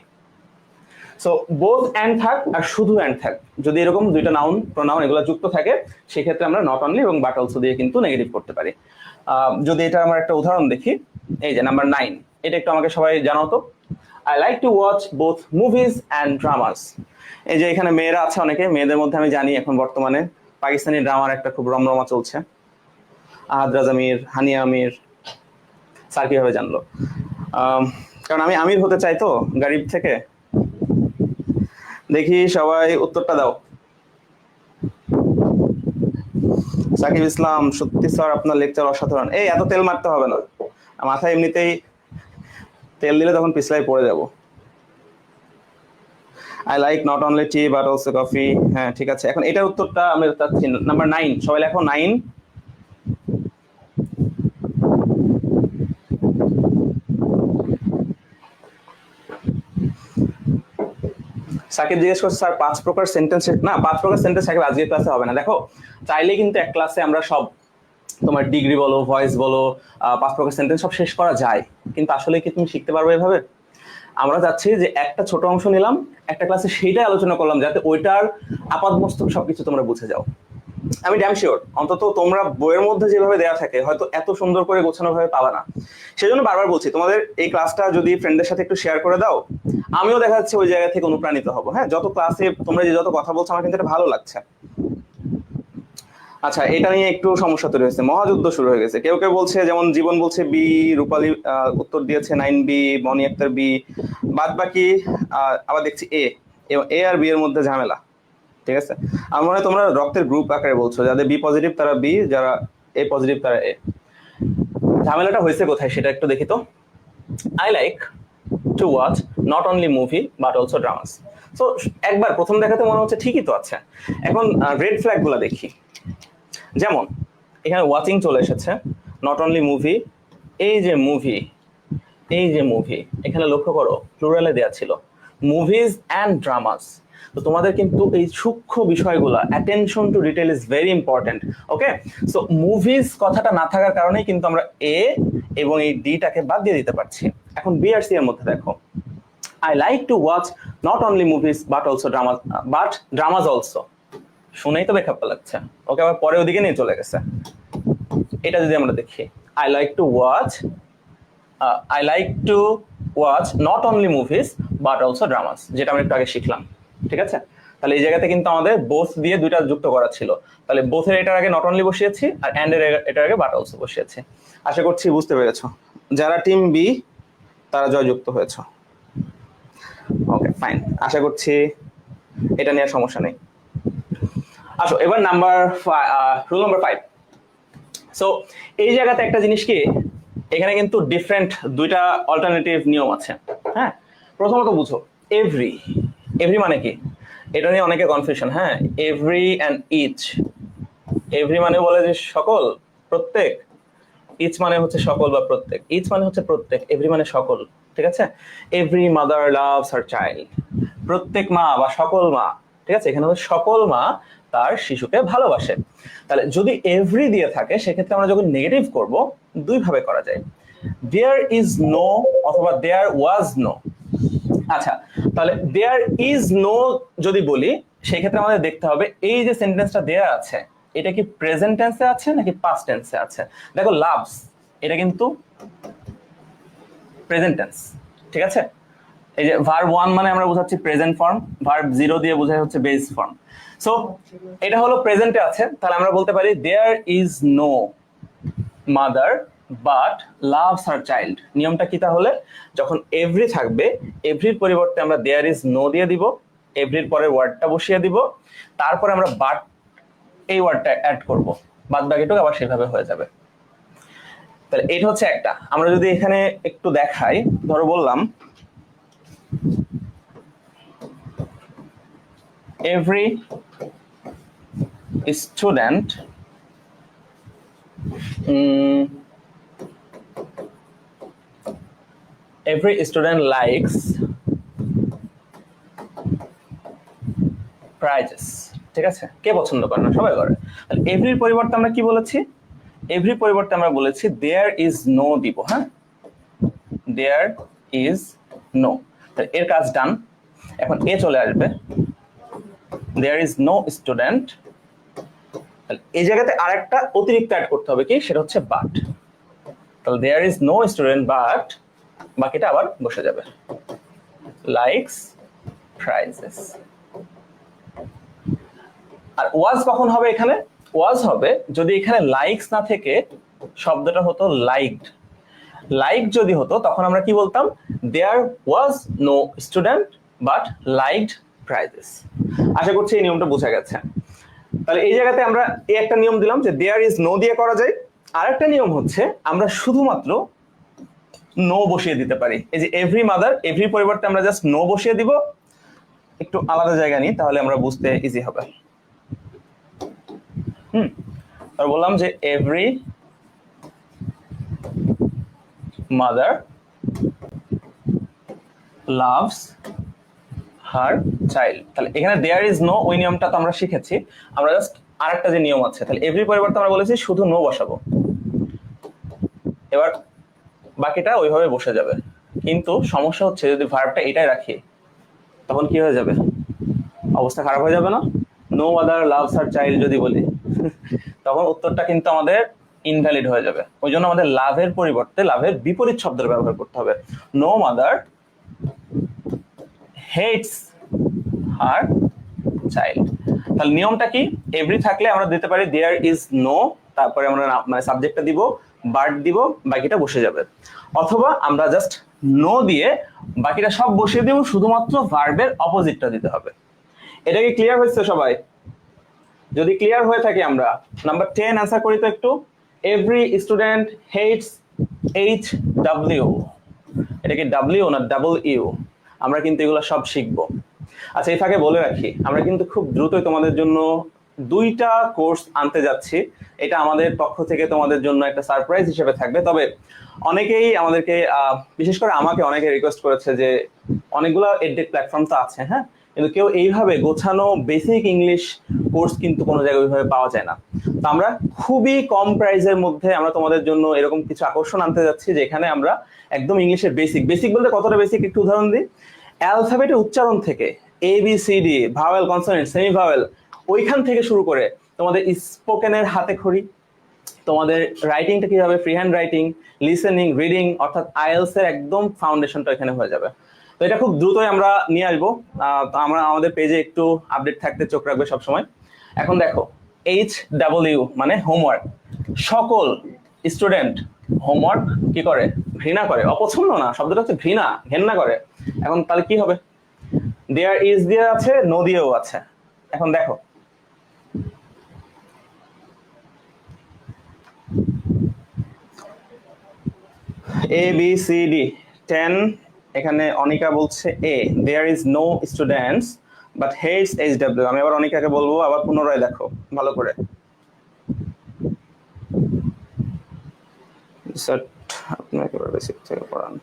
So both and থাক আর শুধু অ্যান্ড থাক, যদি এরকম দুইটা নাউন প্রোনাউন এগুলো যুক্ত থাকে, সেক্ষেত্রে আমরা নট অনলি এবং বাট অলসো দিয়ে কিন্তু নেগেটিভ করতে পারি। যদি এটা আমার একটা উদাহরণ দেখি, এই যে নাম্বার 9, এটা একটু আমাকে সবাই জানাও তো। I like to watch both movies and dramas. এই যে এখানে মেয়েরা আছে অনেকে, মেয়েদের মধ্যে আমি জানি এখন বর্তমানে পাকিস্তানি ড্রামার একটা খুব রমরমা চলছে, আহাদ আমির, হানিয়া আমির। স্যার কিভাবে জানলো? কারণ আমি আমির হতে চাই তো গরিব থেকে। দেখি সবাই উত্তরটা দাও। সাকিব ইসলাম, সত্যি স্যার আপনার লেকচার অসাধারণ। এই এত তেল মারতে হবে না, মাথায় এমনিতেই তেল দিলে তখন পিছলাই পড়ে যাব। I like not only T but also coffee. হ্যাঁ ঠিক আছে, এখন এটার উত্তরটা আমরা চাচ্ছি নাম্বার 9, সবাই লেখো 9। সাকিব জিজ্ঞেস করছে স্যার 5 প্রকার সেন্টেন্স, না 5 প্রকার সেন্টেন্স সাকিব আজকের ক্লাসে হবে না। দেখো চাইলে কিন্তু এক ক্লাসে আমরা সব তোমার ডিগ্রি বলো, ভয়েস বলো, 5 প্রকার সেন্টেন্স সব শেষ করা যায়, কিন্তু আসলে কি তুমি শিখতে পারবে এভাবে? আমরা চাচ্ছি যে একটা ছোট অংশ নিলাম একটা ক্লাসে, সেইটাই আলোচনা করলাম, যাতে ওইটার আপাতমস্তক সবকিছু তোমরা বুঝে যাও। আমি ড্যাম শিওর অন্তত তোমরা বইয়ের মধ্যে যেভাবে দেওয়া থাকে হয়তো এত সুন্দর করে গোছানো ভাবে পাবা না। সেজন্য বারবার বলছি তোমাদের এই ক্লাসটা যদি ফ্রেন্ডদের সাথে একটু শেয়ার করে দাও, আমিও দেখা যাচ্ছে ওই জায়গা থেকে অনুপ্রাণিত হবো। হ্যাঁ, যত ক্লাসে তোমরা যে যত কথা বলছো আমার কিন্তু এটা ভালো লাগছে। আচ্ছা, এটা নিয়ে একটু সমস্যা তৈরি হয়েছে, মহাযুদ্ধ শুরু হয়ে গেছে। কেউ কেউ বলছে, যেমন জীবন বলছে বি, রূপালী উত্তর দিয়েছে 9B, মনি আক্তার বি, বাদ বাকি আবার দেখছি এ, এবং এ আর বি এর মধ্যে ঝামেলা। ঠিক আছে, আমার মনে হয় তোমরা রক্তের গ্রুপ আকারে বলছো, যাদের বি পজিটিভ তারা বি, যারা এ পজিটিভ তারা এ। ঝামেলাটা হয়েছে কোথায় সেটা একটু দেখি তো। I like to watch not only movie but also dramas. So একবার প্রথম দেখাতে মনে হচ্ছে ঠিকই তো আছে। এখন রেড ফ্ল্যাগ গুলা দেখি, যেমন এখানে ওয়াচিং চলে এসেছে, নট অনলি মুভি, এই যে মুভি, এই যে মুভি, এখানে লক্ষ্য করো প্লুরালে দেয়া ছিল মুভিজ অ্যান্ড ড্রামাস। তো তোমাদের কিন্তু এই সূক্ষ্ম বিষয়গুলো, attention to detail is very important. Okay, so movies কথাটা না থাকার কারণেই কিন্তু আমরা এ এবং এই ডিটাকে বাদ দিয়ে দিতে পারছি। এখন বি আর সি এর মধ্যে দেখো, I like to watch not only movies but also dramas, but dramas also. শুনেই তো বেখাপ্পা লাগছে। ওকে, আবার পরে ওদিকে নিয়ে চলে গেছে। এটা যদি আমরা দেখি, I like to watch, I like to watch not only movies but also dramas, যেটা আমরা একটু আগে শিখলাম। ঠিক আছে, তাহলে এই জায়গাতে কিন্তু আমাদের বোথ দিয়ে দুইটা যুক্ত করা ছিল। তাহলে বোথের এটার আগে নট অনলি বসিয়েছি, আর অ্যান্ড এর এটার আগে বাট অলসো বসিয়েছি। আশা করছি বুঝতে পেরেছো। যারা টিম বি তারা জয়যুক্ত হয়েছে। ওকে ফাইন, আশা করছি এটা নিয়ে সমস্যা নেই। আসো এবার রুল নাম্বার 5। সো এই জায়গাতে একটা জিনিস কি, এখানে কিন্তু ডিফারেন্ট দুইটা অল্টারনেটিভ নিয়ম আছে। হ্যাঁ, প্রথমত বুঝো এভরি, এভরি মানে কি, এটা নিয়ে অনেকে কনফিউশন। হ্যাঁ, এভরি অ্যান্ড ইচ, এভরি মানে বলে যে সকল, প্রত্যেক, ইচ মানে হচ্ছে সকল বা প্রত্যেক, ইচ মানে হচ্ছে প্রত্যেক, এভরি মানে সকল। ঠিক আছে, every mother loves her child, প্রত্যেক মা বা সকল মা। ঠিক আছে, এখানে হচ্ছে সকল মা তার শিশুকে ভালোবাসে। তাহলে যদি এভরি দিয়ে থাকে সেক্ষেত্রে আমরা যখন নেগেটিভ করব দুই ভাবে করা যায়, দেয়ার ইজ নো অথবা দেয়ার ওয়াজ নো। আচ্ছা, তাহলে দেয়ার ইজ নো যদি বলি সেই ক্ষেত্রে আমাদের দেখতে হবে এই যে সেন্টেন্সটা দেয়া আছে এটা কি প্রেজেন্ট টেন্সে আছে নাকি পাস্ট টেন্সে আছে। দেখো লাভস, এটা কিন্তু প্রেজেন্ট টেন্স। ঠিক আছে, এই যে ভার্ব 1 মানে আমরা বোঝাচ্ছি প্রেজেন্ট ফর্ম, ভার্ব 0 দিয়ে বোঝাই হচ্ছে বেস ফর্ম। সো এটা হলো প্রেজেন্টে আছে, তাহলে আমরা বলতে পারি there is no mother but loves her child. নিয়মটা কি তাহলে, যখন এভরি থাকবে এভরির পরিবর্তে আমরা দেয়ার ইজ নো দিয়ে দিব, এভরির পরে ওয়ার্ডটা বসিয়ে দিব, তারপরে আমরা বাট এই ওয়ার্ডটা অ্যাড করব, বাদ বাকিটুকু আবার সেভাবে হয়ে যাবে। তাহলে এটা হচ্ছে একটা। আমরা যদি এখানে একটু দেখাই, ধরো বললাম every student every student likes prizes। ঠিক আছে, কে পছন্দ করে না, সবাই করে। তাহলে এভরির পরিবর্তে আমরা কি বলেছি, এভরি পরিবর্তে আমরা বলেছি দেয়ার ইজ নো দিব। হ্যাঁ, দেয়ার ইজ নো, এর কাজ ডান। এখন এ চলে আসবে, দেয়ার ইজ নো স্টুডেন্ট, এই জায়গাতে আরেকটা অতিরিক্ত অ্যাড করতে হবে, কি সেটা হচ্ছে বাট। তাহলে there is no student but, বাকিটা আবার বসে যাবে, লাইকস প্রাইজেস। আর ওয়াজ কখন হবে, এখানে ওয়াজ হবে যদি এখানে লাইকস না থেকে শব্দটা হতো লাইকড। লাইক যদি হতো তখন আমরা কি বলতাম, there was no student but liked prizes. আশা করছি এই নিয়মটা বোঝা গেছে। তাহলে এই জায়গাতে আমরা এই একটা নিয়ম দিলাম যে দেয়ার ইজ নো দিয়ে করা যায়। আরেকটা নিয়ম হচ্ছে আমরা শুধুমাত্র নো বসিয়ে দিতে পারি। এই যে এভরি মাদার, এভরি পরিবর্তে আমরা জাস্ট নো বসিয়ে দিব। একটু আলাদা জায়গা নিই, তাহলে আমরা বুঝতে ইজি হবে। আর বললাম যে every mother loves her child. তাহলে এখানে দেয়ার ইজ নো, ওই নিয়মটা তো আমরা শিখেছি। আমরা জাস্ট আরেকটা যে নিয়ম আছে, তাহলে এভরি পরিবর্তে আমরা বলেছি শুধু নো বসাবো। এবার বাকিটা ওইভাবে বসে যাবে। কিন্তু সমস্যা হচ্ছে যদি ভার্বটা এটাই রাখি, তখন কি হয়ে যাবে? অবস্থা খারাপ হয়ে যাবে না? No mother loves her child যদি বলি, তখন উত্তরটা কিন্তু আমাদের ইনভ্যালিড হয়ে যাবে। ওই জন্য আমাদের লাভের পরিবর্তে লাভের বিপরীত শব্দের ব্যবহার করতে হবে। No mother hates her child. তাহলে নিয়মটা কি? এভরি থাকলে আমরা দিতে পারি দেয়ার ইজ নো, তারপরে আমরা মানে সাবজেক্টটা দিব, বার্ড দিব, বাকিটা বসে যাবে। অথবা আমরা জাস্ট নো দিয়ে বাকিটা সব বসিয়ে দিব, শুধুমাত্র ভার্বের অপোজিটটা দিতে হবে। এটা কি ক্লিয়ার হয়েছে সবাই? যদি ক্লিয়ার হয়ে থাকে আমরা নাম্বার 10 অ্যান্সার করি তো একটু। Every student hates H W. এটা কি ডাব্লিউ না ডাবল ইউ? আমরা কিন্তু এগুলো সব শিখবো। আচ্ছা, এই ফাঁকে বলে রাখি, আমরা কিন্তু খুব দ্রুতই তোমাদের জন্য 2টা কোর্স আনতে যাচ্ছি। এটা আমাদের পক্ষ থেকে তোমাদের জন্য একটা সারপ্রাইজ হিসেবে থাকবে। তবে অনেকেই আমাদেরকে বিশেষ করে আমাকে অনেকে রিকোয়েস্ট করেছে যে অনেকগুলো এডটেক প্ল্যাটফর্ম তো আছে, হ্যাঁ, কিন্তু কেউ এইভাবে গোছানো বেসিক ইংলিশ কোর্স কিন্তু কোনো জায়গায় ওইভাবে পাওয়া যায় না। তো আমরা খুবই কম প্রাইসের মধ্যে আমরা তোমাদের জন্য এরকম কিছু আকর্ষণ আনতে যাচ্ছি, যেখানে আমরা একদম ইংলিশের বেসিক বলতে কতটা বেসিক একটু উদাহরণ দিই। অ্যালফাবেটের উচ্চারণ থেকে ABCD, vowel, consonant, semi vowel, ওইখান থেকে শুরু করে তোমাদের স্পোকেনের হাতে খড়ি, তোমাদের রাইটিংটা কিভাবে, free hand writing, listening, reading, অর্থাৎ আইএলস এর একদম ফাউন্ডেশনটা এখানে হয়ে যাবে। তো এটা খুব দ্রুতই আমরা নিয়ে আসবো। তো আমরা আমাদের পেজে একটু আপডেট থাকতে চোখ রাখবে সবসময়। এখন দেখো HW মানে হোমওয়ার্ক। সকল স্টুডেন্ট হোমওয়ার্ক কি করে? ঘৃণা করে, অপছন্দ না, শব্দটা হচ্ছে ঘেন্না করে। এখন তাহলে কি হবে? দেয়ার ইজ দিয়ে আছে, নো দিয়েও আছে। এখন দেখো ABCD 10, এখানে অনিকা বলছে A, there is no students but hates HW। আমি আবার অনিকাকে বলবো, আবার পুনরায় দেখো ভালো করে। আপনি একেবারে বেসিক থেকে পড়ান।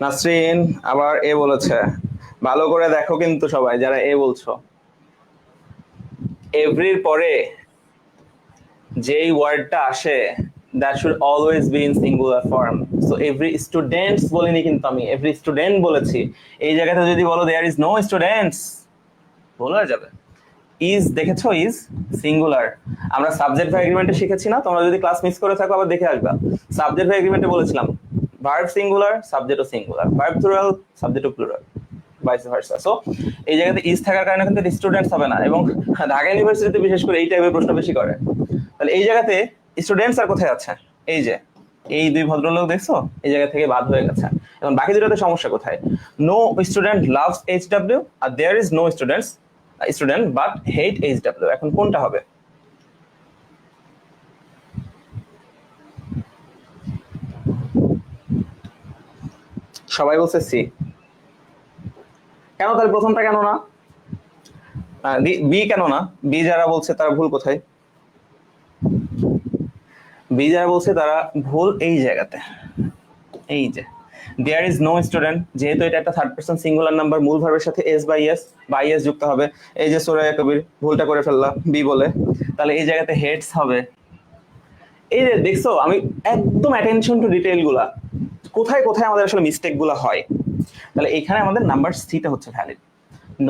নাসরিন আবার এ বলেছে, ভালো করে দেখো কিন্তু সবাই যারা এ বলছো। এভরির পরে যেই ওয়ার্ডটা আসে that should always be in singular form. So every students বলিনি কিন্তু আমি, every student বলেছি। এই জায়গাতে যদি বলো there is no students, ভুল হয়ে যাবে। is দেখেছো, is সিঙ্গুলার। আমরা সাবজেক্ট ভার্ব এগ্রিমেন্টে শিখেছি না? তোমরা যদি ক্লাস মিস করে থাকো আবার দেখে আসবা। সাবজেক্ট ভার্ব এগ্রিমেন্টে বলেছিলাম ভার্ব সিঙ্গুলার, সাবজেক্টও সিঙ্গুলার, ভার্ব প্লুরাল, সাবজেক্টও প্লুরাল, ভাইস ভার্সা। সো এই জায়গাতে ইজ থাকার কারণে কিন্তু স্টুডেন্টস হবে না, এবং ঢাকা ইউনিভার্সিটিতে বিশেষ করে এই টাইপের প্রশ্ন বেশি করে। তাহলে এই জায়গাতে স্টুডেন্টস আর কোথায় আছে? এই যে এই দুই ভদ্রলোক দেখছো, এই জায়গা থেকে বাদ হয়ে গেছে। এখন বাকি দুটোতে সমস্যা কোথায়? নো স্টুডেন্ট লাভস HW আর there is no student but hate HW। এখন কোনটা হবে? সবাই বলছে সি। কেন তাহলে প্রথমটা কেন না? বি কেন না? বি যারা বলছে তারা ভুল কোথায়? বি যারা বলছে তারা ভুল এই জায়গাতে। এই যে দেয়ার ইজ নো স্টুডেন্ট, যেহেতু এটা একটা থার্ড পারসন সিঙ্গুলার নাম্বার, মূল ভার্বের সাথে এস বা ইএস যুক্ত হবে। এই যে সোরায়া কবির ভুলটা করে ফেললাম বি বলে, তাহলে এই জায়গাতে হেডস হবে। এই যে দেখছো, আমি একদম অ্যাটেনশন টু ডিটেইল গুলা, কোথায় কোথায় আমাদের আসলে মিস্টেক গুলা হয়। তাহলে এখানে আমাদের নাম্বার সিটা হচ্ছে valid.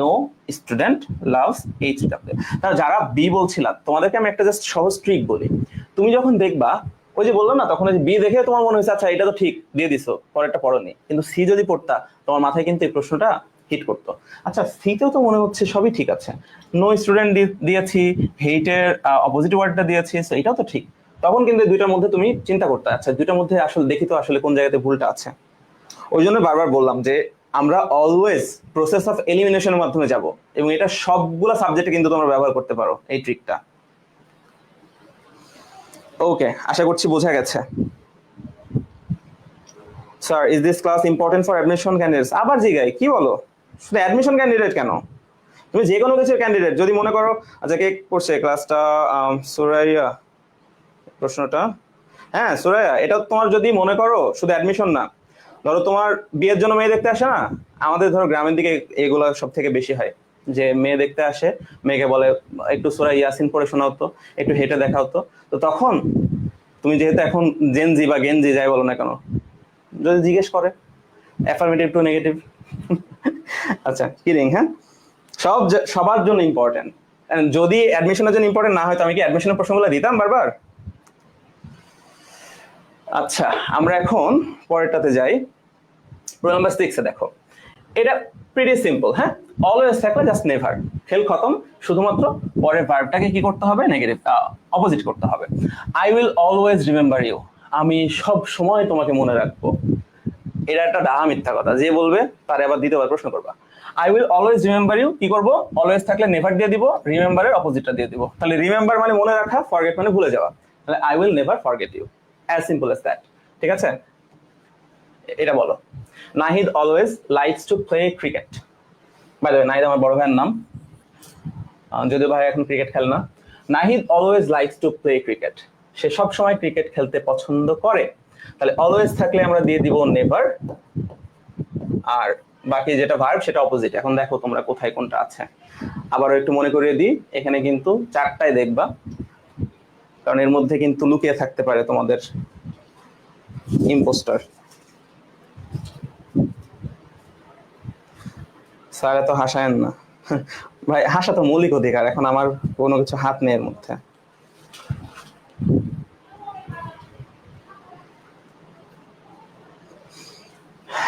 No student loves HW। তাহলে যারা বি বলছিলাম, তোমাদেরকে আমি একটা জাস্ট সহজ ট্রিক বলি। তুমি যখন দেখবা, ওই যে বললাম না, তখন ওই বি দেখে তোমার মনে হয়েছে আচ্ছা এটা তো ঠিক দিয়ে দিছো, পরেরটা পড়োনি, কিন্তু সি যদি পড়তা তোমার মাথায় কিন্তু এই প্রশ্নটা হিট করতো। আচ্ছা সিতেও তো মনে হচ্ছে সবই ঠিক আছে, নো স্টুডেন্ট দিয়েছি, হেইটের অপোজিট ওয়ার্ডটা দিয়েছি, সো এটাও তো ঠিক। তখন কিন্তু দুইটার মধ্যে তুমি চিন্তা করতে, আচ্ছা দুইটার মধ্যে আসলে দেখি তো আসলে কোন জায়গাতে ভুলটা আছে। ওই জন্য বারবার বললাম যে আমরা অলওয়েজ প্রসেস অফ এলিমিনেশনের মাধ্যমে যাব, এবং এটা সবগুলা সাবজেক্টে কিন্তু তোমরা ব্যবহার করতে পারো এই ট্রিকটা। ওকে, আশা করছি বোঝা গেছে। Sir, is this class important for admission candidates? আবার জিগাই, কি বলো? শুধু অ্যাডমিশন ক্যান্ডিডেট কেন, তুমি যে কোনো কিছুর ক্যান্ডিডেট যদি মনে করো। আচ্ছা, কে করছে ক্লাসটা? সুরাইয়া প্রশ্নটা। হ্যাঁ সুরাইয়া, এটা তোমার যদি মনে করো শুধু অ্যাডমিশন না, ধরো তোমার বিয়ের জন্য মেয়ে দেখতে আসে না, আমাদের ধরো গ্রামের দিকে এগুলো সব থেকে বেশি হয়, যে মেয়ে দেখতে আসে, মেয়েকে বলে একটু সূরা ইয়াসিন পড়ে শোনাও তো, একটু হেঁটে দেখাও তো। তো তখন তুমি যেহেতু এখন জেনজি বা গেনজি যাই বলো না কেন, যদি জিজ্ঞেস করে অ্যাফার্মেটিভ টু নেগেটিভ। আচ্ছা কিরিং, হ্যাঁ, সবার জন্য ইম্পর্টেন্ট। যদি অ্যাডমিশনের জন্য ইম্পর্টেন্ট না হয় তো আমি কি অ্যাডমিশনের প্রশ্নগুলো দিতাম বারবার? আচ্ছা, আমরা এখন পরেরটাতে যাই। রোল নাম্বার 6 এ দেখো, এটা প্রিটি সিম্পল। হ্যাঁ, অলওয়েজ থাকলে জাস্ট নেভার, খেল খতম। শুধুমাত্র পরের ভার্বটাকে কি করতে হবে? নেগেটিভ, অপোজিট করতে হবে। I will always remember you, আমি সব সময় তোমাকে মনে রাখবো। এটা একটা ডাহা মিথ্যা কথা, যে বলবে তার আবার দ্বিতীয়বার প্রশ্ন করবা। I will always remember you, কি করবো? অলওয়েজ থাকলে নেভার দিয়ে দিব, রিমেম্বারের অপোজিটটা দিয়ে দিব। তাহলে রিমেম্বার মানে মনে রাখা, ফরগেট মানে ভুলে যাওয়া। তাহলে I will never forget you, as simple as that. ঠিক আছে, এটা বলো। Nahid always likes to play cricket. By the way, Nahid আমার বড় ভাইয়ের নাম, যদিও ভাই এখন ক্রিকেট খেলে না। Nahid always likes to play cricket, সে সব সময় ক্রিকেট খেলতে পছন্দ করে। তাহলে অলওয়েজ থাকলে আমরা দিয়ে দিব নেভার, আর বাকি যেটা ভার্ব সেটা অপোজিট। এখন দেখো তোমরা কোথায় কোনটা আছে, আবারও একটু মনে করিয়ে দিই। এখানে কিন্তু 4টায় দেখবা, কারণ এর মধ্যে কিন্তু লুকিয়ে থাকতে পারে তোমাদের ইম্পোস্টার। স্যার এত হাসায়েন না ভাই, হাসা তো মৌলিক অধিকার, এখন আমার কোনো কিছু হাত নেই এর মধ্যে।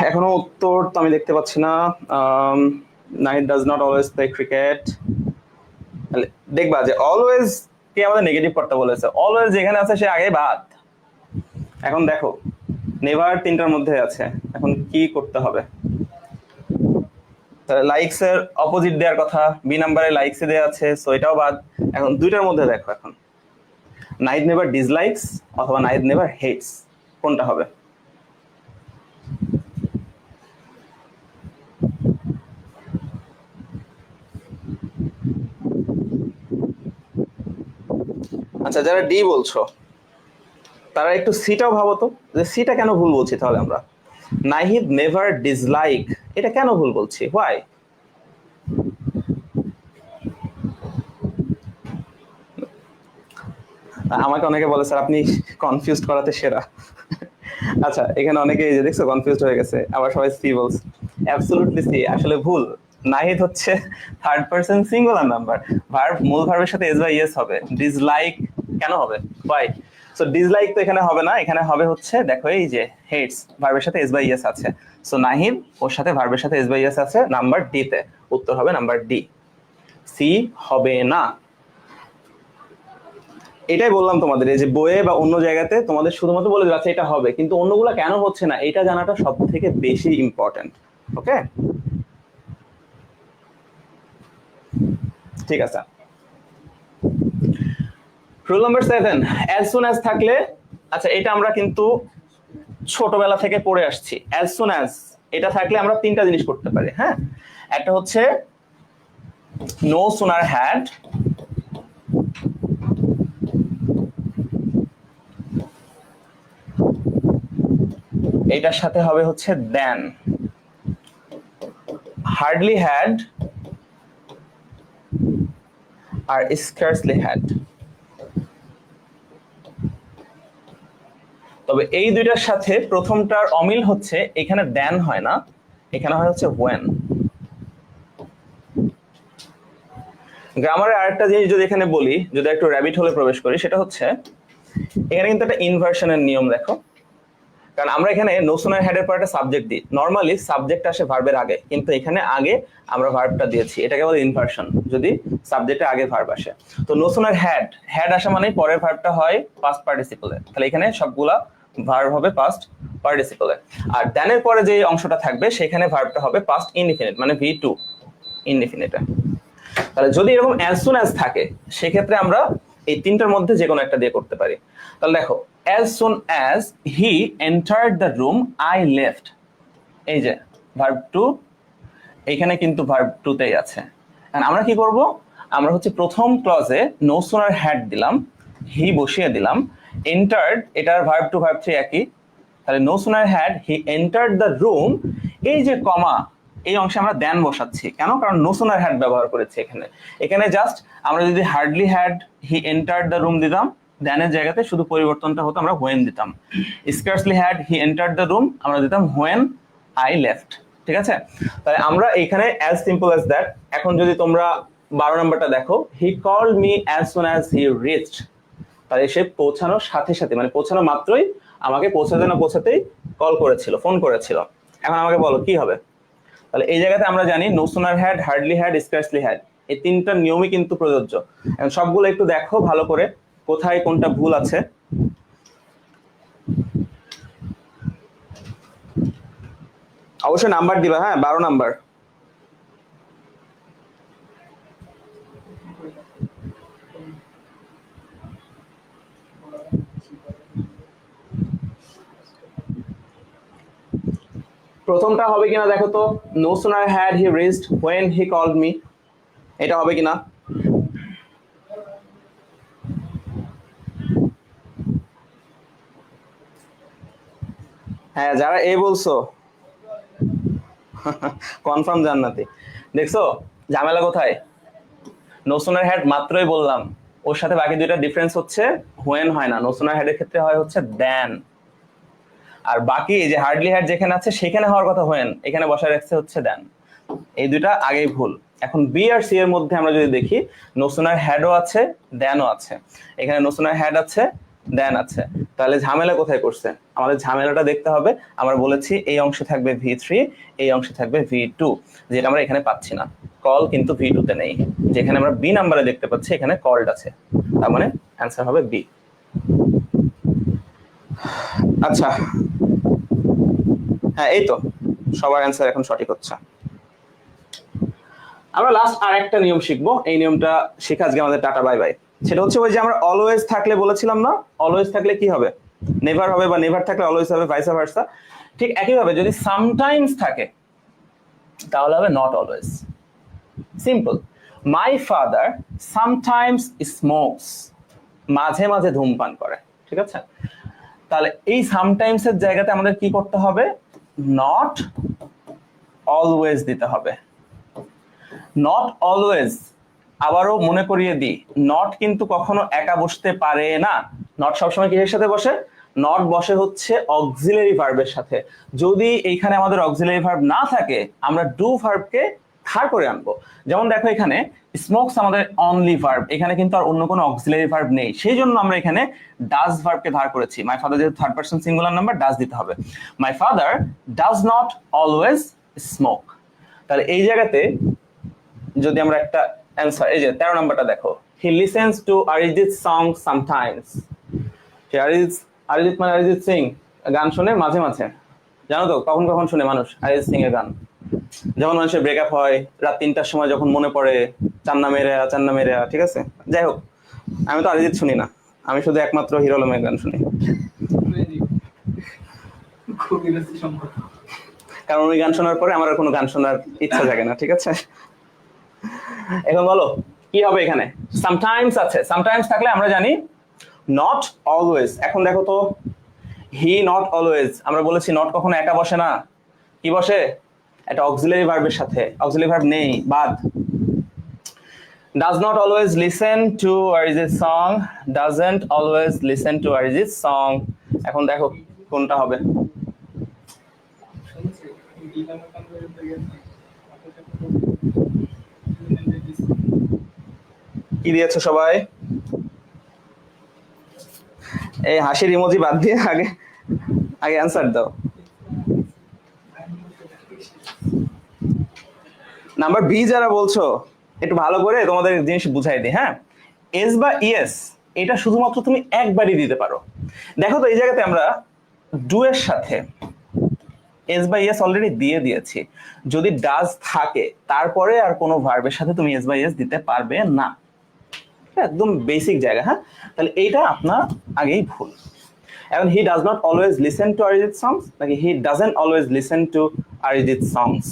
এখনো উত্তর তো আমি দেখতে পাচ্ছি না। Nahid does not always play cricket. দেখবা যে অলওয়েজ কে আমাদের নেগেটিভ করতে বলেছে, অলওয়েজ যেখানে আছে সে আগে বাদ। এখন দেখো নেভার 3টার মধ্যে আছে, এখন কি করতে হবে? লাইকস এর অপোজিট দেওয়ার কথা, বি নাম্বারে লাইকস এ দেওয়া আছে, সো এটাও বাদ। এখন 2টার মধ্যে দেখো, এখন নাহিদ নেভার ডিসলাইকস অথবা নাহিদ নেভার হেটস, কোনটা হবে? আচ্ছা, যারা ডি বলছো তারা একটু সিটাও ভাবো তো, যে সিটা কেন ভুল বলছি তাহলে আমরা? নাহিদ নেভার ডিসলাইক, এটা কেন ভুল বলছি? হোয়াই? আমাকে অনেকে বলে স্যার আপনি কনফিউজ করাতে সেরা। আচ্ছা, এখানে অনেকে এই যে দেখছো কনফিউজ হয়ে গেছে, আবার সবাই সি বলছে। অ্যাবসলিউটলি সি, আসলে ভুল। নাহিদ হচ্ছে third person singular number, verb মূল ভার্বের সাথে এস বাই ইয়েস হবে। ডিসলাইক কেন হবে? হোয়াই? সো ডিসলাইক তো এখানে হবে না, এখানে হবে হচ্ছে দেখো এই যে হেটস, ভার্বের সাথে এস বাই ইয়েস আছে। সো নাহিদ ওর সাথে ভার্বের সাথে এস বাই ইয়েস আছে নাম্বার ডি তে, উত্তর হবে নাম্বার ডি, সি হবে না। এটাই বললাম তোমাদের, এই যে বইয়ে বা অন্য জায়গাতে তোমাদের শুধুমাত্র বলে যাচ্ছে এটা হবে, কিন্তু অন্যগুলো কেন হচ্ছে না এটা জানাটা সব থেকে বেশি ইম্পর্টেন্ট। ওকে, ঠিক আছে। Rule number 7, as soon as থাকলে, আচ্ছা এটা আমরা কিন্তু ছোটবেলা থেকে পড়ে আসছি। অ্যাজ সুন অ্যাজ এটা থাকলে আমরা 3টা জিনিস করতে পারি। হ্যাঁ, একটা হচ্ছে নো সুনার হ্যাড, এটার সাথে হবে হচ্ছে দেন, হার্ডলি হ্যাড আর স্কার্সলি হ্যাড। তবে এই দুইটার সাথে প্রথমটার অমিল হচ্ছে এখানে দেন হয় না, এখানে হয় হচ্ছে ওয়েন। গ্রামারের আরেকটা জিনিস যদি এখানে বলি, যদি একটু র্যাবিট হলে প্রবেশ করি, সেটা হচ্ছে এখানে কিন্তু একটা ইনভার্সনের নিয়ম দেখো। কারণ আমরা এখানে নো সুনার হ্যাড এর পর একটা সাবজেক্ট দিই, নর্মালি সাবজেক্ট আসে ভার্বের আগে, কিন্তু এখানে আগে আমরা ভার্বটা দিয়েছি, এটাকে বলে ইনভার্সন, যদি সাবজেক্টের আগে ভার্ব আসে। তো নো সুনার হ্যাড, হ্যাড আসা মানে পরের ভার্বটা হয় পাস্ট পার্টিসিপলে, তাহলে এখানে সবগুলা ভার্ব হবে পাস্ট পার্টিসিপলে। আর দেন এর পরে যে অংশটা থাকবে সেখানে ভার্বটা হবে পাস্ট ইনডিফিনিট, মানে V2 ইনডিফিনিটে। তাহলে যদি এরকম অ্যাজ সুন অ্যাজ থাকে সেক্ষেত্রে আমরা এই তিনটার মধ্যে যে কোনো একটা দিয়ে করতে পারি। তাহলে দেখো, as soon as he entered the room I left, এই যে ভার্ব টু, এইখানে কিন্তু ভার্ব টু তেই আছে। আমরা কি করব, আমরা হচ্ছে প্রথম ক্লজে নো সুনার হ্যাড দিলাম, হি বসিয়ে দিলাম, এন্টার্ড এটার ভার্ব টু ভার্ব থ্রি একই, তাহলে no sooner had he entered the room, এই যে কমা এই অংশে আমরা দেন বসাচ্ছি কেন, কারণ নো সুনার হ্যাড ব্যবহার করেছি এখানে। এখানে জাস্ট আমরা যদি hardly had he entered the room দিতাম, দেনের জায়গাতে শুধু পরিবর্তনটা হতো আমরা হোয়েন দিতাম। Scarcely had he entered the room আমরা দিতাম হোয়েন আই লেফট। ঠিক আছে, তাহলে আমরা এইখানে অ্যাজ সিম্পল অ্যাজ দ্যাট। এখন যদি তোমরা 12 নম্বরটা দেখো, he called me as soon as he reached, তাহলে সে পৌঁছানোর সাথে সাথে, মানে পৌঁছানো মাত্রই আমাকে পৌঁছাতে না পৌঁছাতেই কল করেছিল, ফোন করেছিল। এখন আমাকে বলো কি হবে। তাহলে এই জায়গাতে আমরা জানি no sooner had, hardly had, scarcely had, এই তিনটা নিয়মই কিন্তু প্রযোজ্য। এখন সবগুলো একটু দেখো ভালো করে কোথায় কোনটা ভুল আছে। অবশ্যই নাম্বার দিবা, হ্যাঁ 12 নাম্বার। প্রথমটা হবে কিনা দেখো তো, no sooner had he reached when he called me, এটা হবে কিনা। হ্যাঁ যারা এ বলছো কনফার্ম জান্নাতি। দেখছো ঝামেলা কোথায়, নো সুনার হ্যাড মাত্রই বললাম, ওর সাথে বাকি দুইটা ডিফারেন্স হচ্ছে হোয়েন হয় না, নো সুনার হ্যাড এর ক্ষেত্রে হয় হচ্ছে দেন, আর বাকি যে হার্ডলি হ্যাড যেখানে আছে সেখানে হওয়ার কথা হোয়েন, এখানে বসায় রাখছে হচ্ছে দেন। এই দুইটা আগেই ভুল। এখন বি আর সি এর মধ্যে আমরা যদি দেখি, নো সুনার হ্যাডও আছে দেনও আছে, এখানে নো সুনার হ্যাড আছে দেন আছে, তাহলে ঝামেলা কোথায় করছে, আমাদের ঝামেলাটা দেখতে হবে। আমরা বলেছি এই অংশে থাকবে V3, এই অংশে থাকবে V2, যেটা আমরা এখানে পাচ্ছি না। কল কিন্তু V2 তে নেই, যেখানে আমরা বি নাম্বারে দেখতে পাচ্ছি এখানে কল্ড আছে, তার মানে অ্যান্সার হবে বি। আচ্ছা হ্যাঁ এই তো সবার অ্যান্সার এখন সঠিক হচ্ছে। আমরা লাস্ট আর একটা নিয়ম শিখবো, এই নিয়মটা শিখে আজকে আমাদের টাটা বাই বাই। সেটা হচ্ছে ওই যে আমরা অলওয়েজ থাকলে বলেছিলাম না, অলওয়েজ থাকলে কি হবে, নেভার হবে, বা নেভার থাকলে অলওয়েজ হবে, ভাইসা ভার্সা। ঠিক একইভাবে যদি সামটাইমস থাকে তাহলে হবে not always. Simple, my father sometimes smokes, মাঝে মাঝে ধূমপান করে। ঠিক আছে, তাহলে এই সামটাইমস এর জায়গাতে আমাদের কি করতে হবে, নট অলওয়েজ দিতে হবে। নট অলওয়েজ, আবারও মনে করিয়ে দিই, নট কিন্তু কখনো একা বসতে পারে না। নট সবসময় কিসের সাথে বসে, নট বসে হচ্ছে অক্সিলারি ভার্বের সাথে। যদি এইখানে আমাদের অক্সিলারি ভার্ব না থাকে আমরা ডু ভার্বকে ধার করে আনবো। যেমন দেখো এখানে স্মোকস আমাদের অনলি ভার্ব, এখানে কিন্তু আর অন্য কোনো অক্সিলারি ভার্ব নেই, সেই জন্য আমরা এখানে ডাজ ভার্বকে ধার করেছি। মাই ফাদার যেহেতু third person singular number, does দিতে হবে। My father does not always smoke, তাহলে এই জায়গাতে যদি আমরা একটা অ্যান্সার, এই যে 13 নাম্বারটা দেখো, he listens to Arijit song sometimes. Arijit মানে অরিজিৎ সিং, গান শুনে মাঝে মাঝে। জানো তো কখন কখন শুনে মানুষ অরিজিৎ সিং এর গান, যখন মানুষের ব্রেকআপ হয়, রাত 3টার সময় যখন মনে পড়ে চান্না মেরে। ঠিক আছে, যাই হোক আমি তো অরিজিৎ শুনি না, আমি শুধু একমাত্র হিরো আলমের গান শুনি, কারণ ওই গান শোনার পরে আমার আর কোনো গান শোনার ইচ্ছা জাগে না। ঠিক আছে, এখন বলো কি হবে, এখানে সামটাইমস আছে, সামটাইমস থাকলে আমরা জানি নট অলওয়েজ। এখন দেখো তো, হি নট অলওয়েজ, আমরা বলেছি নট কখনো একা বসে না, কি বসে, একটা অক্সিলারি ভার্বের সাথে। অক্সিলারি ভার্ব নেই, বাদ। does not always listen to Arijit song, doesn't always listen to Arijit song। এখন দেখো কোনটা হবে, কি দিয়েছো সবাই, এই হাসির ইমোজি বাদ দিয়ে আগে অ্যান্সার দাও। নাম্বার বি যারা বলছো একটু ভালো করে তোমাদের জিনিস বুঝাই দিই। হ্যাঁ, এস বা ইয়েস এটা শুধুমাত্র তুমি একবারই দিতে পারো। দেখো তো এই জায়গাতে আমরা ডু এর সাথে এস বাই এস অলরেডি দিয়ে দিয়েছি, যদি ডাজ থাকে তারপরে আর কোনো ভার্বের সাথে তুমি এস বাই এস দিতে পারবে না, একদম বেসিক জায়গা। হ্যাঁ, তাহলে এইটা আপনার আগেই ভুল। এখন he does not always listen to Arijit songs নাকি he doesn't always listen to Arijit songs,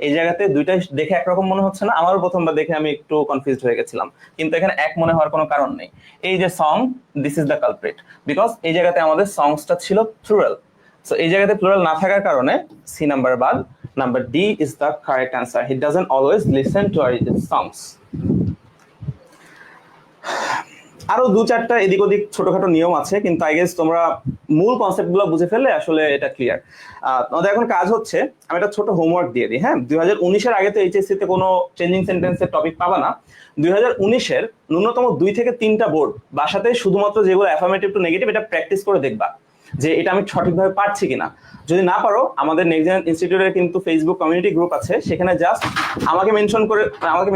এই জায়গাতে দুইটাই দেখে একরকম মনে হচ্ছে না? আমারও প্রথমবার দেখে আমি একটু কনফিউজড হয়ে গেছিলাম, কিন্তু এখানে এক মনে হওয়ার কোনো কারণ নেই। এই যে song, this is the culprit, because এই জায়গাতে আমাদের সংসটা ছিল প্লুরাল। সো এই জায়গাতে প্লুরাল না থাকার কারণে সি নাম্বার বাদ, number D is the correct answer. He doesn't always listen to Arijit songs. আরো দু চারটা এদিক ওদিক ছোটখাটো নিয়ম আছে, কিন্তু আই গেস তোমরা মূল কনসেপ্ট গুলো বুঝে ফেললে আসলে এটা ক্লিয়ার। তোমাদের এখন কাজ হচ্ছে, আমি একটা ছোট হোমওয়ার্ক দিয়ে দিই। হ্যাঁ, 2019-এর আগে তো এইচএসসি তে কোনো চেঞ্জিং সেন্টেন্সের টপিক পাবা না। 2019-এর ন্যূনতম 2 থেকে 3টা বোর্ড বাসাতে শুধুমাত্র যেগুলো অ্যাফার্মেটিভ টু নেগেটিভ এটা প্র্যাকটিস করে দেখবা যে এটা আমি সঠিকভাবে পারছি কিনা। যদি না পারো, আমাদের নেক্সট জেন ইনস্টিটিউটের কিন্তু ফেসবুক কমিউনিটি গ্রুপ আছে, সেখানে জাস্ট আমাকে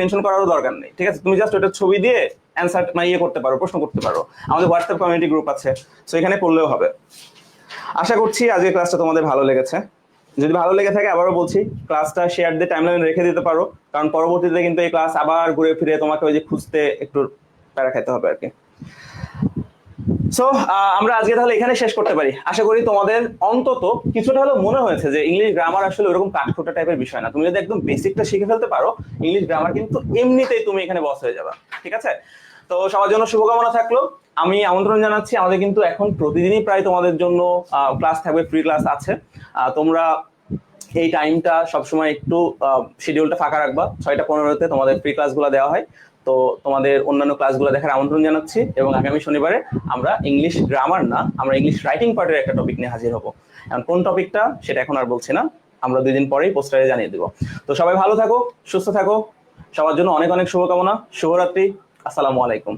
মেনশন করারও দরকার নেই, ঠিক আছে? তুমি জাস্ট ওটা ছবি দিয়ে অ্যান্সার ইয়ে করতে পারো, প্রশ্ন করতে পারো। আমাদের হোয়াটসঅ্যাপ কমিউনিটি গ্রুপ আছে, সো এখানে করলেও হবে। আশা করছি আজকের ক্লাসটা তোমাদের ভালো লেগেছে। যদি ভালো লেগে থাকে আবারও বলছি, ক্লাসটা শেয়ার দিয়ে টাইমলাইনে রেখে দিতে পারো, কারণ পরবর্তীতে কিন্তু এই ক্লাস আবার ঘুরে ফিরে তোমাকে ওই যে খুঁজতে একটু প্যারা খেতে হবে আর কি। সো আমরা আজকে তাহলে এখানে শেষ করতে পারি। আশা করি তোমাদের অন্তত কিছুটা হলেও মনে হয়েছে যে ইংলিশ গ্রামার আসলে ওরকম কাঠখোট্টা টাইপের বিষয় না। তুমি যদি একদম বেসিকটা শিখে ফেলতে পারো, ইংলিশ গ্রামার কিন্তু এমনিতেই তুমি এখানে বস হয়ে যাবে, ঠিক আছে? তো সবার জন্য শুভকামনা থাকলো। আমি আমন্ত্রণ জানাচ্ছি, আমাদের কিন্তু এখন প্রতিদিনই প্রায় তোমাদের জন্য ক্লাস থাকবে, ফ্রি ক্লাস আছে। তোমরা এই টাইমটা সবসময় একটু শিডিউলটা ফাঁকা রাখবা, 6টা 15-তে তোমাদের ফ্রি ক্লাসগুলো দেওয়া হয়। তো তোমাদের অন্যান্য ক্লাসগুলো দেখার আমন্ত্রণ জানাচ্ছি, এবং আগামী শনিবারে আমরা ইংলিশ গ্রামার না, আমরা ইংলিশ রাইটিং পার্টের একটা টপিক নিয়ে হাজির হবো। এখন কোন টপিকটা সেটা এখন আর বলছি না, আমরা 2 দিন পরেই পোস্টারে জানিয়ে দেবো। তো সবাই ভালো থাকো, সুস্থ থাকো, সবার জন্য অনেক অনেক শুভকামনা। শুভরাত্রি, আসসালামু আলাইকুম।